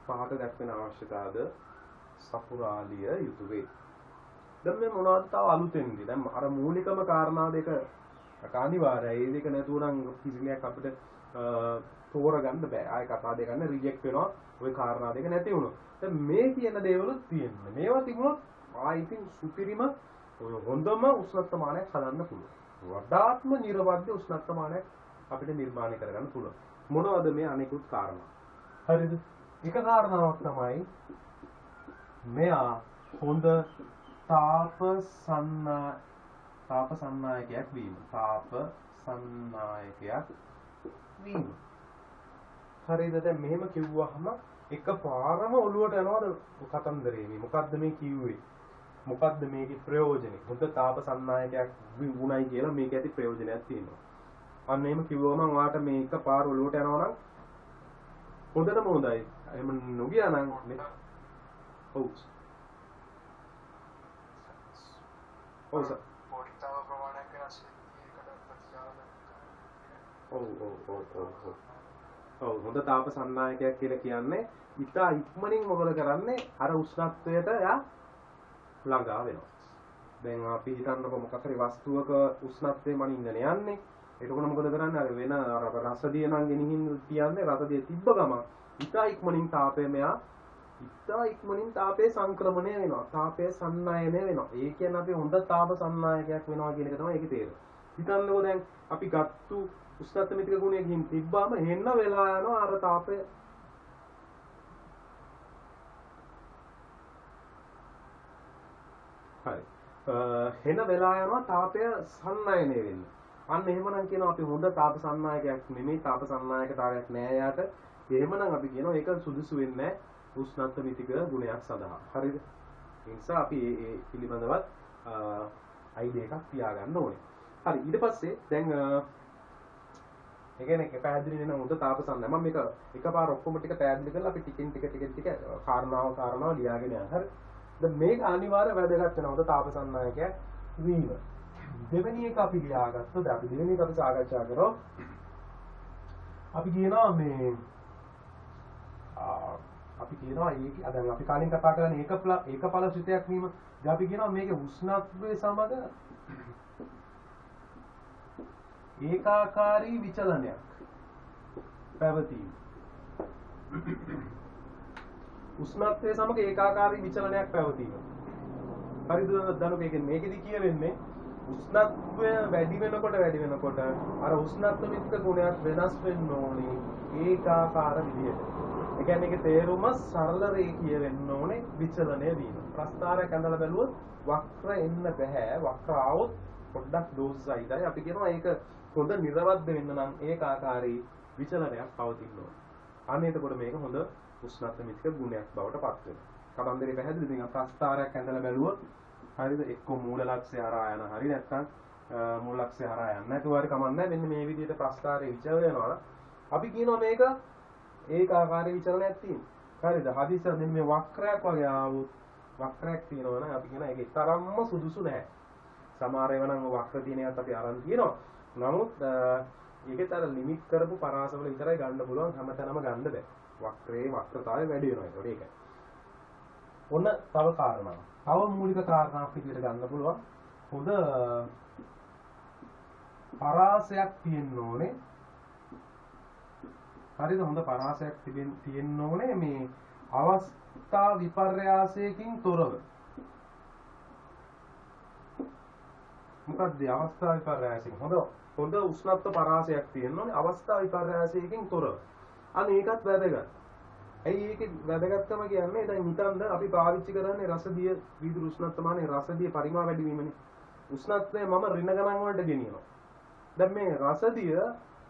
පහත දැක්වෙන අවශ්‍යතාද සපුරාලිය යුතුය. දැන් මේ මොනවද තව අලුතෙන්ද? දැන් අර මූලිකම කාරණා දෙක අනිවාර්යයි. ඒ දෙක නැතුව නම් කිසිලයක් අපිට තෝරගන්න බෑ. ආයෙ කතා දෙක ගන්න රිජෙක්ට් වෙනවා. ওই කාරණා දෙක නැති වුණොත්. දැන් මේ කියන දේවලුත් තියෙන්නේ. මේවා තිබුණොත් ආයිතින් සුපිරිම ඔය හොඳම උෂ්ණත්වමානයක් හදන්න පුළුවන්. වඩාත්ම නිර්වද්‍ය උෂ්ණත්වමානයක් අපිට නිර්මාණය කරගන්න පුළුවන්. මොනවද මේ අනිකුත් කාරණා? හරිද? එක කාරණාවක් තමයි මෙයා හොඳ තාප සන්නායකයක් වීම. හරිද? දැන් මෙහෙම කිව්වහම එකපාරම ඔළුවට යනවද කතන්දරේ මේ මොකද්ද මේ කිව්වේ? මොකද්ද මේකේ ප්‍රයෝජනේ? හොඳ තාප සන්නායකයක් වුණයි කියලා මේක ඇති ප්‍රයෝජනයක් තියෙනවා. අන්න එහෙම කිව්වම ඔයාට මේ එකපාර ඔළුවට යනවා නම් හොඳටම හොඳයි. එහෙම නොගියා නම් මේ ඔව් සර් පොඩිතාව ප්‍රමාණයක් වෙනස් ඔව් හොඳ තාප සන්නායකයක් කියලා කියන්නේ ඉතා ඉක්මනින් මොකද කරන්නේ අර උෂ්ණත්වයට යා ළඟා වෙනවා. දැන් අපි හිතන්නකො මොකක් හරි වස්තුවක උෂ්ණත්වය මනින්නනේ යන්නේ. එතකොට මොකද කරන්නේ? අර වෙන අර රසදිය නම් ගෙනිහින් තියන්නේ රසදිය තිබ්බ ගම ඉතා ඉක්මනින් තාපයේ සංක්‍රමණය වෙනවා. තාපයේ සන්නායනය වෙනවා. ඒ කියන්නේ අපි හොඳ තාප සන්නායකයක් වෙනවා කියන එක තමයි ඒකේ තේරුම. හිතන්නකො දැන් අපි ගත්තු උෂ්ණත්ව මිතික ගුණය ගිහින් තිබ්බාම හෙන්න වෙලා යනවා අර තාපය හරි හෙන වෙලා යනවා තාපය සන්නායනය වෙන්න. අන්න එහෙමනම් කියනවා අපි හොඳ තාප සන්නායකයක් නෙමෙයි තාප සන්නායකතාවයක් නෑ යාට. එහෙමනම් අපි කියනවා ඒක සුදුසු වෙන්නේ නැහැ උෂ්ණත්ව මිතික ගුණයක් සඳහා. හරිද? ඒ නිසා අපි මේ පිළිබඳවත් ID එකක් තියාගන්න ඕනේ. හරි ඊට පස්සේ දැන් ඒ කියන්නේ පැහැදිලි වෙන හොඳ තාපසන්න මම මේක එකපාර ඔක්කොම ටික පැහැදිලි කරලා අපි ටිකින් ටික කාරණාව ලියාගෙන යනවා. හරි. දැන් මේක අනිවාර්ය වැදගත් වෙනවා හොඳ තාපසන්නයක වීම. දෙවෙනි එක අපි ලියාගත්තොත් අපි දෙවෙනි එක අපි සාකච්ඡා කරා. අපි කියනවා මේ අපි කියනවා ඒක දැන් අපි කලින් කතා කරන්නේ ඒකඵල සිතයක් වීම. දැන් අපි කියනවා මේකේ උෂ්ණත්වයේ සමග ඒකාකාරී විචලනයක් පැවතීම. උෂ්ණත්වයේ සමග ඒකාකාරී විචලනයක් පැවතීම. හරිද දනුක මේකෙදි කියවෙන්නේ උෂ්ණත්වය වැඩි වෙනකොට අර උෂ්ණත්ව මිත්‍ක ගුණයක් වෙනස් වෙන්න ඕනේ ඒකාකාර විදිහට. ඒ කියන්නේ ඒකේ තේරුම සරල රේඛීය වෙන්න ඕනේ විචලනය වීම. ප්‍රස්ථාරයක් ඇඳලා බැලුවොත් වක්‍ර එන්න බෑ. වක්‍ර ආවොත් පොඩ්ඩක් දෝෂයිදයි. අපි කියනවා ඒක හොඳ නිර්වද්ද වෙන්න නම් ඒකාකාරී විචලනයක් පවතින්න ඕනේ. අන්න එතකොට මේක හොඳ උෂ්ණත්ව මිත්‍ක ගුණයක් බවට පත් වෙනවා. කතන්දරේ පැහැදිලිද? ඉතින් ප්‍රස්ථාරයක් ඇඳලා බැලුවොත් හරිද එක්ක මූල ලක්ෂ්‍ය හරහා යන හරි නැත්නම් මූල ලක්ෂ්‍ය හරහා යන්නේ නැතුව හරි කමන්නේ මෙන්න මේ විදිහට ප්‍රස්ථාරයේ විචලන වෙනවා අපි කියනවා මේක ඒකාකාරී විචලනයක් තියෙනවා හරිද හදිස්සියෙන් මෙන්න මේ වක්‍රයක් වගේ ආවොත් වක්‍රයක් තියෙනවා නම් අපි කියනවා ඒක තරම්ම සුදුසු නැහැ සමහර ඒවා නම් වක්‍ර තියෙන එකත් අපි අරන් තියෙනවා නමුත් ඒකේත් අර ලිමිට් කරපු පරාසවල විතරයි ගන්න පුළුවන් හැමතැනම ගන්න බෑ වක්‍රයේ වක්‍රතාවය වැඩි වෙනවා ඒකට ඔන්න තව කාරණාවක් තව මූලික කාරණාවක් විදිහට ගන්න පුළුවන් හොඳ පරාසයක් තියෙන්න ඕනේ හරිද හොඳ පරාසයක් තියෙන්න ඕනේ මේ අවස්ථා විපර්යාසයකින් තොරව මොකක්ද අවස්ථා විපර්යාසයකින් හොඳ උෂ්ණත්ව පරාසයක් තියෙන්න ඕනේ අවස්ථා විපර්යාසයකින් තොරව අන්න ඒකත් වැදගත් ඇයි ඒකේ වැදගත්කම කියන්නේ දැන් හිතන්න අපි පාවිච්චි කරන්නේ රසදිය විදුලි උෂ්ණත්වමානයේ රසදිය පරිමාව වැඩි වීමනේ උෂ්ණත්වය මම ඍණ ගණන් වලට ගෙනියනවා දැන් මේ රසදිය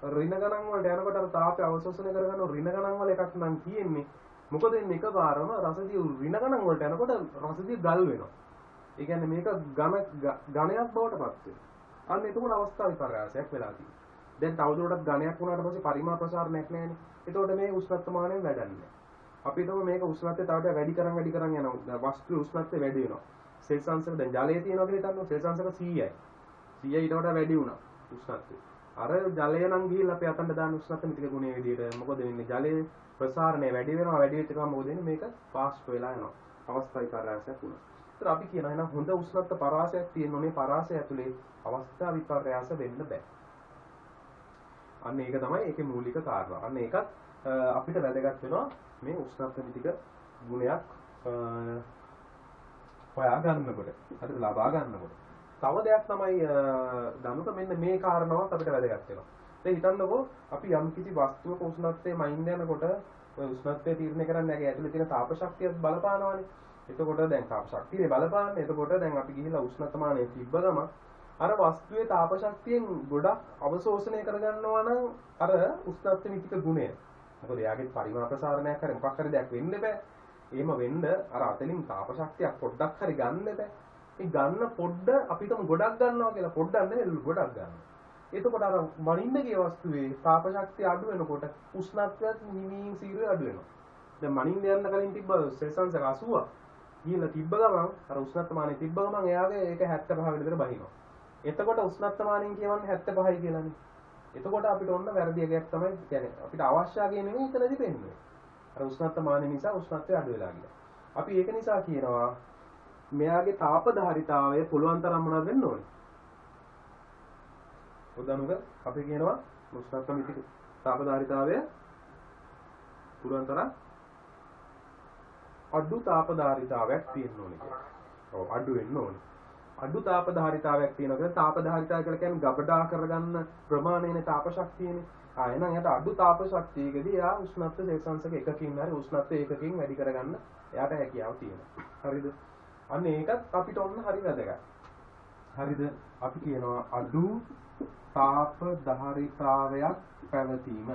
ඍණ ගණන් වලට යනකොට අර තාපය අවශෝෂණය කරගන්න ඍණ ගණන් වල එකක් නම් තියෙන්නේ මොකද මේ එකපාරම රසදිය ඍණ ගණන් වලට යනකොට රසදිය ගල් වෙනවා ඒ කියන්නේ මේක ගණයක් බවට පත් වෙනවා අන්න එතකොට අවස්ථා විපර්යාසයක් වෙලා තියෙනවා දැන් තවදුරටත් ගණයක් වුණාට පස්සේ පරිමාව ප්‍රසාරණයක් නැහැනේ එතකොට මේ උෂ්ණත්වමානයෙන් වැඩන්නේ අපි හිතමු මේක උෂ්ණත්වය තව වැඩි කරන් යනවා වස්තුවේ උෂ්ණත්වය වැඩි වෙනවා සෙල්සියස් දැන් ජලයේ තියෙනවා කියලා හිතන්න සෙල්සියස් 100යි 100 ඊට වඩා වැඩි වුණා උෂ්ණත්වය අර ජලය නම් ගිහිල්ලා අපි අතන්න දාන උෂ්ණත්ව මිතික ගුණයේ විදිහට මොකද වෙන්නේ ජලයේ ප්‍රසාරණය වැඩි වෙනවා වැඩි වෙච්ච ගමන් මොකද වෙන්නේ මේක පාස්ට් වෙලා යනවා අවස්ථා විපර්යාසයක් වුණා ඒතර අපි කියනවා එහෙනම් හොඳ උෂ්ණත්ව පරාසයක් තියෙනෝනේ පරාසය ඇතුලේ අවස්ථා විපර්යාස වෙන්න බෑ අන්න ඒක තමයි ඒකේ මූලික කාරණා අන්න ඒකත් අපිට වැදගත් වෙනවා මේ උෂ්ණත්ව මිතික ගුණයක් හොයා ගන්නකොට හරිද ලබා ගන්නකොට තව දෙයක් තමයි ධනුක මෙන්න මේ කාරණාවත් අපිට වැදගත් වෙනවා දැන් හිතන්නකෝ අපි යම් කිසි වස්තුවක උෂ්ණත්වයේ මයින්ඩ් යනකොට ඔය උෂ්ණත්වය තීරණය කරන්න ඇගේ ඇතුලේ තියෙන තාප ශක්තියත් බලපානවානේ එතකොට දැන් තාප ශක්තියනේ බලපාන්නේ එතකොට දැන් අපි ගිහිල්ලා උෂ්ණත්වමානය තිබ්බ ගම අර වස්තුවේ තාප ශක්තියෙන් ගොඩක් අවශෝෂණය කරගන්නවා නම් අර උෂ්ණත්ව මිතික ගුණය මොකද එයාගේ පරිමාණ ප්‍රසාරණයක් හරි මොකක් හරි දෙයක් වෙන්න බෑ. එහෙම වෙන්න අර අතලින් තාප ශක්තියක් පොඩ්ඩක් හරි ගන්න බෑ. මේ ගන්න පොඩ්ඩ අපිටම ගොඩක් ගන්නවා කියලා පොඩ්ඩක් නෙවෙයි ගොඩක් ගන්නවා. එතකොට අර මනින්න ගිය වස්තුවේ තාප ශක්තිය අඩු වෙනකොට උෂ්ණත්වයත් හිමින් සීරුවේ අඩු වෙනවා. දැන් මනින්න යන්න කලින් තිබ්බ සෙල්සියස් 80 ගිහලා තිබ්බ ගමන් අර උෂ්ණත්වමානය තිබ්බ ගමන් එයාගේ ඒක 75 විතර බහිනවා. එතකොට උෂ්ණත්වමානයෙන් කියවන්නේ 75යි කියලානේ. එතකොට අපිට ඔන්න වැරදි එකක් තමයි කියන්නේ අපිට අවශ්‍ය ආගේ නෙමෙයි එතනදී වෙන්නේ. අර උෂ්ණත්වමානය නිසා උෂ්ණත්වය අඩු වෙලා ගියා. අපි ඒක නිසා කියනවා මෙයාගේ තාපධාරිතාවය පුළුවන් තරම් මොනවද වෙන්න ඕනේ? උදානුක අපි කියනවා උෂ්ණත්ව මිතික තාපධාරිතාවය පුළුවන් තරම් අඩු තාපධාරිතාවයක් තියෙන්න ඕනේ කියලා. ඔව් අඩු වෙන්න ඕනේ. අඩු තාපධාරිතාවයක් තියෙනවා කියලා තාපධාරිතාවය කියලා කියන්නේ ගබඩා කරගන්න ප්‍රමාණයනේ තාප ශක්තියනේ. එහෙනම් එයාට අඩු තාප ශක්තියකදී එයා උෂ්ණත්ව සෙල්සියස් එකකින් හරි උෂ්ණත්වය එකකින් වැඩි කරගන්න එයාට හැකියාව තියෙනවා. හරිද? අන්න ඒකත් අපිට ඔන්න හරි වැදගත්. හරිද? අපි කියනවා අඩු තාපධාරිතාවයක් පැවතීම.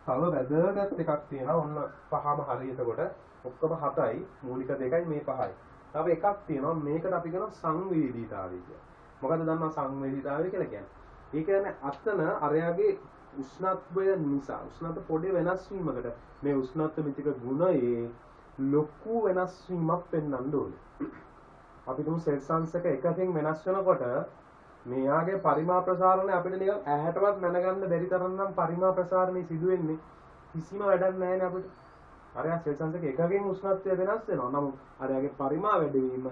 තව වැදගත් එකක් තියෙනවා. ඔන්න පහම හරි එතකොට ඔක්කොම 7යි මූලික දෙකයි මේ 5යි. තව එකක් තියෙනවා මේකට අපි කියනවා සංවේදීතාවය කියලා. මොකද දන්නවා සංවේදීතාවය කියලා කියන්නේ? ඒ කියන්නේ අතන අරයාගේ උෂ්ණත්වය නිසා උෂ්ණත්ව පොඩි වෙනස් වීමකට මේ උෂ්ණත්ව මිතික ගුණයේ ලොකු වෙනස් වීමක් පෙන්වන්න ඕනේ. අපි තුමු සෙල්සියස් එක එකකින් වෙනස් වෙනකොට මෙයාගේ පරිමා ප්‍රසාරණය අපිට නිකන් ඇහැටවත් මැනගන්න බැරි තරම් නම් පරිමා ප්‍රසාරණය සිදු වෙන්නේ කිසිම වැඩක් නැහැ නේ අපිට. අරයා සෙල්සියස් එක එකකින් උෂ්ණත්වය වෙනස් වෙනවා. නමුත් අරයාගේ පරිමා වැඩි වීම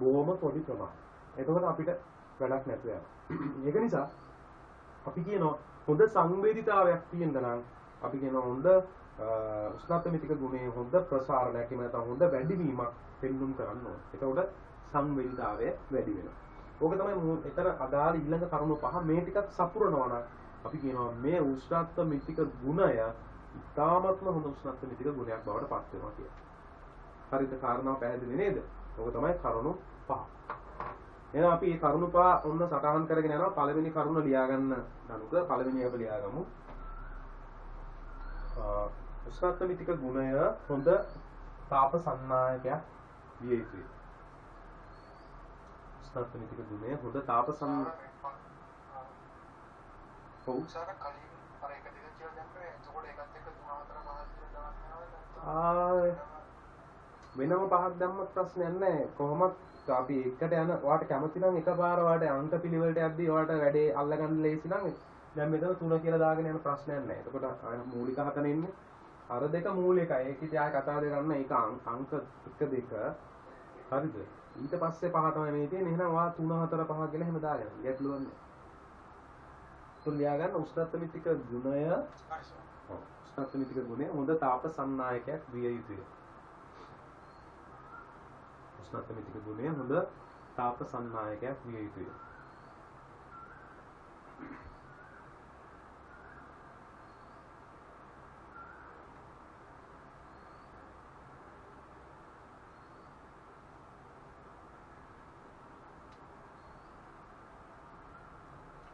බොහොම පොඩි ප්‍රමාණයක්. එතකොට අපිට වැඩක් නැතුව යනවා. ඒක නිසා අපි කියනවා හොඳ සංවේදීතාවයක් තියෙන්න නම් අපි කියනවා හොඳ උෂ්ණත්ව මිතික ගුණයේ හොඳ ප්‍රසාරණයක් එහෙම නැත්නම් හොඳ වැඩිවීමක් පෙන්눔 කරන්න ඕනේ. එතකොට සංවේදීතාවය වැඩි වෙනවා. ඕක තමයි එතන අදාළ ඊළඟ කරුණු පහ මේ ටිකක් සපුරනවා නම් අපි කියනවා මේ උෂ්ණත්ව මිතික ගුණය ඉතාමත්ම හොඳ උෂ්ණත්ව මිතික ගුණයක් බවට පත් වෙනවා කියලා. හරිද? කාරණාව පැහැදිලි නේද? ඕක තමයි කරුණු පහ. එහෙනම් අපි මේ කරුණු පහ ඔන්න සටහන් කරගෙන යනවා. පළවෙනි කරුණ ලියා ගන්න දනුක පළවෙනි එක ලියාගමු. උෂ්ණත්ව මිතික ගුණය හොඳ තාප සන්නායකයක් විය යුතුයි. උෂ්ණත්ව මිතික ගුණය හොඳ තාප උසාර කලින් අර එක දෙක කියලා දැම්මේ එතකොට ඒකත් එක්ක 3 4 5 වෙනම පහක් දැම්මත් ප්‍රශ්නයක් නැහැ. කොහොමත් අපි එකට යන ඔයාට කැමති නම් එකපාර ඔයාට අංක පිළිවෙලට යද්දී ඔයාට වැඩේ අල්ලගන්න ලේසි නම් දැන් මෙතන 3 කියලා දාගෙන යන ප්‍රශ්නයක් නැහැ. එතකොට මූලික හතන ඉන්නේ. අර දෙක මූලිකයි. ඒක ඉතින් ආයෙ කතා දෙකන්න ඒක අංක 1 2 හරිද? ඊට පස්සේ පහ තමයි මේ තියෙන්නේ. එහෙනම් ඔයා 3 4 5 කියලා එහෙම දාගෙන. ගැටලුවක් නැහැ. තුලියා ගන්න උෂ්ණත්ව මිතික ගුණය. උෂ්ණත්ව මිතික ගුණය හොඳ තාප සන්නායකයක් විය යුතුය. උෂ්ණත්ව මිතික ගුණය හොඳ තාප සන්නායකයක් විය යුතුය.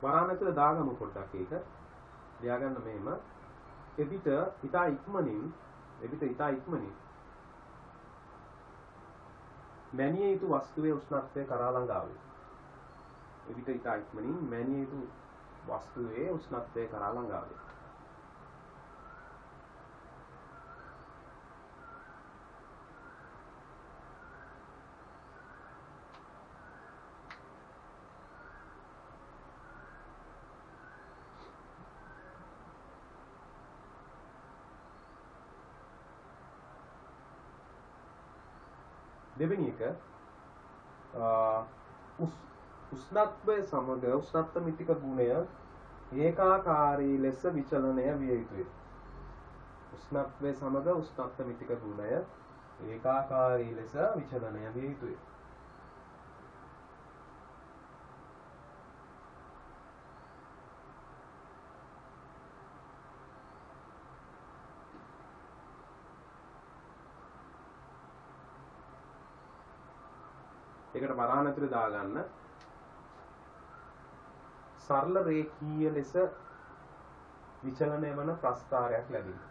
වරාණ ඇතුළේ දාගමු පොඩ්ඩක් ඒක. ලියාගන්න මෙහෙම. එවිට ඊට ඉක්මනින් මැනිය යුතු වස්තුවේ උෂ්ණත්වය කරා ළඟා වේ. එවිට ඊට ඉක්මනින් මැනිය යුතු වස්තුවේ උෂ්ණත්වය කරා ළඟා වේ. දෙවෙනි එක උෂ්ණත්වය සමග උෂ්ණත්ව මිතික ගුණය ඒකාකාරී ලෙස විචලනය විය යුතුය. උෂ්ණත්වය සමග උෂ්ණත්ව මිතික ගුණය ඒකාකාරී ලෙස විචලනය විය යුතුය. ඒකට වරහන් ඇතුලේ දාගන්න සරල රේඛීය ලෙස විචලනය වන ප්‍රස්ථාරයක් ලැබීම.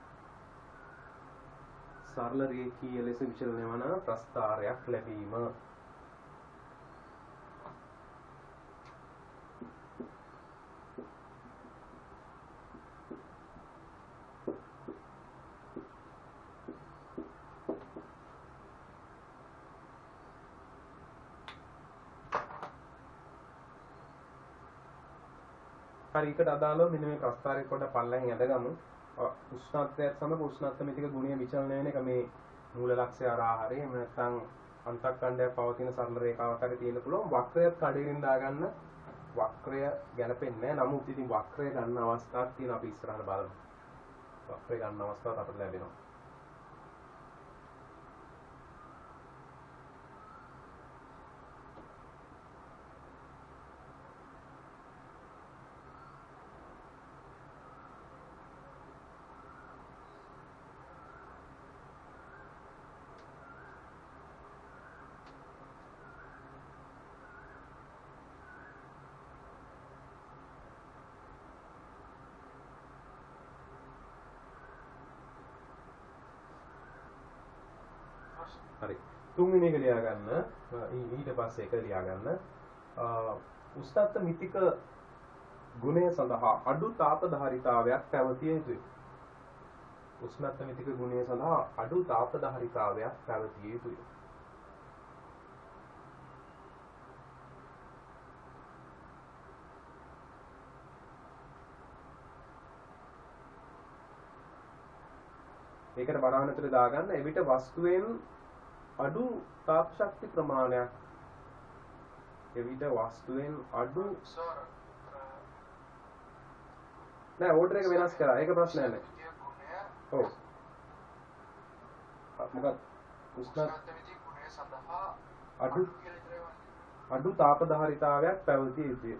සරල රේඛීය ලෙස විචලනය වන ප්‍රස්ථාරයක් ලැබීම. හරියට අදාළව මෙන්න මේ ප්‍රස්ථාරය පොඩ්ඩක් පල්ලෙන් යදගමු. උෂ්ණත්වයත් සමග උෂ්ණත්ව මිතික ගුණය විචලනය වෙන එක මේ මූල ලක්ෂ්‍ය ආහාරය එහෙම නැත්නම් අන්තක්ඛණ්ඩයක් පවතින සරල රේඛාවක් හරි තියෙන්න පුළුවන්. වක්‍රයත් කඩේකින් දාගන්න. වක්‍රය ගැලපෙන්නේ නැහැ. නමුත් ඉතින් වක්‍රය ගන්න අවස්ථාවක් තියෙනවා අපි ඉස්සරහට බලමු. වක්‍රය ගන්න අවස්ථාවක් අපිට ලැබෙනවා. හරි. තුන්වෙනි එක ලියා ගන්න. ඊට පස්සේ එක ලියා ගන්න. උෂ්ණත්ව මිතික ගුණය සඳහා අඩු තාපධාරිතාවයක් පැවතිය යුතුයි. උෂ්ණත්ව මිතික ගුණය සඳහා අඩු තාපධාරිතාවයක් පැවතිය යුතුයි. ඒකට බරහන් ඇතුලේ දාගන්න. එවිට වස්තුවෙන් අඩු තාප ශක්ති ප්‍රමාණයක් එවිට වස්තුවෙන් අඩු සර් නෑ ඕඩර් එක වෙනස් කරා. ඒක ප්‍රශ්නයක් නෑ. ඔව්. මොකක්ද උෂ්ණත්ව ගුණය සඳහා අඩු තාපධාරිතාවයක් පැවතිය යුතුය.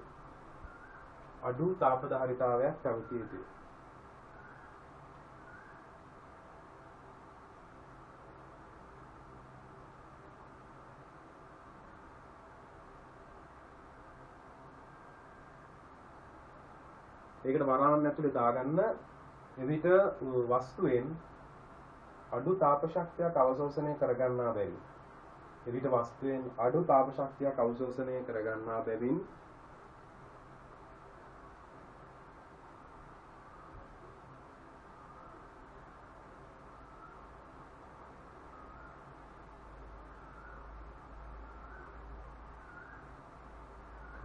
අඩු තාපධාරිතාවයක් පැවතිය යුතුය. ඒකට වරහන් ඇතුලේ දාගන්න. එවිට වස්තුවෙන් අඩු තාප ශක්තියක් අවශෝෂණය කරගන්නා බැවින්. එවිට වස්තුවෙන් අඩු තාප ශක්තියක් අවශෝෂණය කරගන්නා බැවින්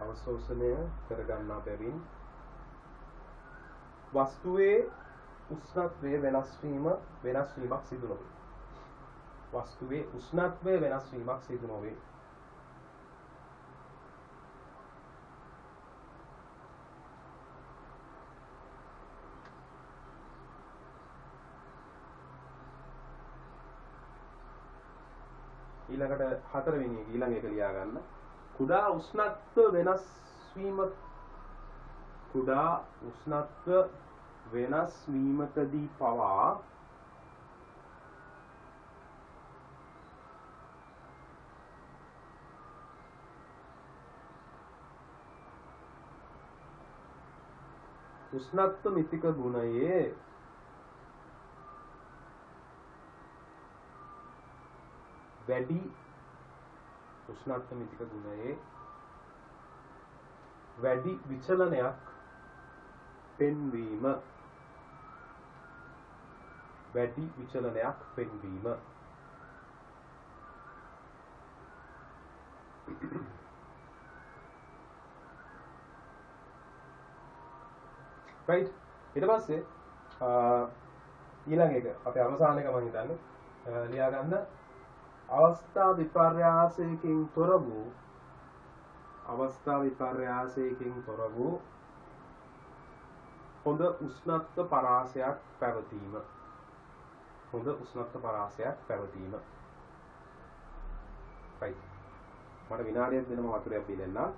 අවශෝෂණය කරගන්නා බැවින් වස්තුවේ උෂ්ණත්වයේ වෙනස්වීමක් සිදු නොවේ. වස්තුවේ උෂ්ණත්වයේ වෙනස්වීමක් සිදු නොවේ. ඊළඟට හතරවෙනි එක ඊළඟ එක ලියා ගන්න. කුඩා උෂ්ණත්ව වෙනස්වීමකදී පවා උෂ්ණත්ව මිතික ගුණයේ වැඩි විචලනයක් පෙන්වීම right. ඊට පස්සේ ඊළඟ එක අපේ අවසාන එක මම හිතන්නේ ලියා ගන්න. අවස්ථා විපර්යාසයකින් තොර වූ හොඳ උෂ්ණත්ව පරාසයක් පැවතීම. right. මට විනාඩියක් දෙන්න මම වතුරයක් බීලා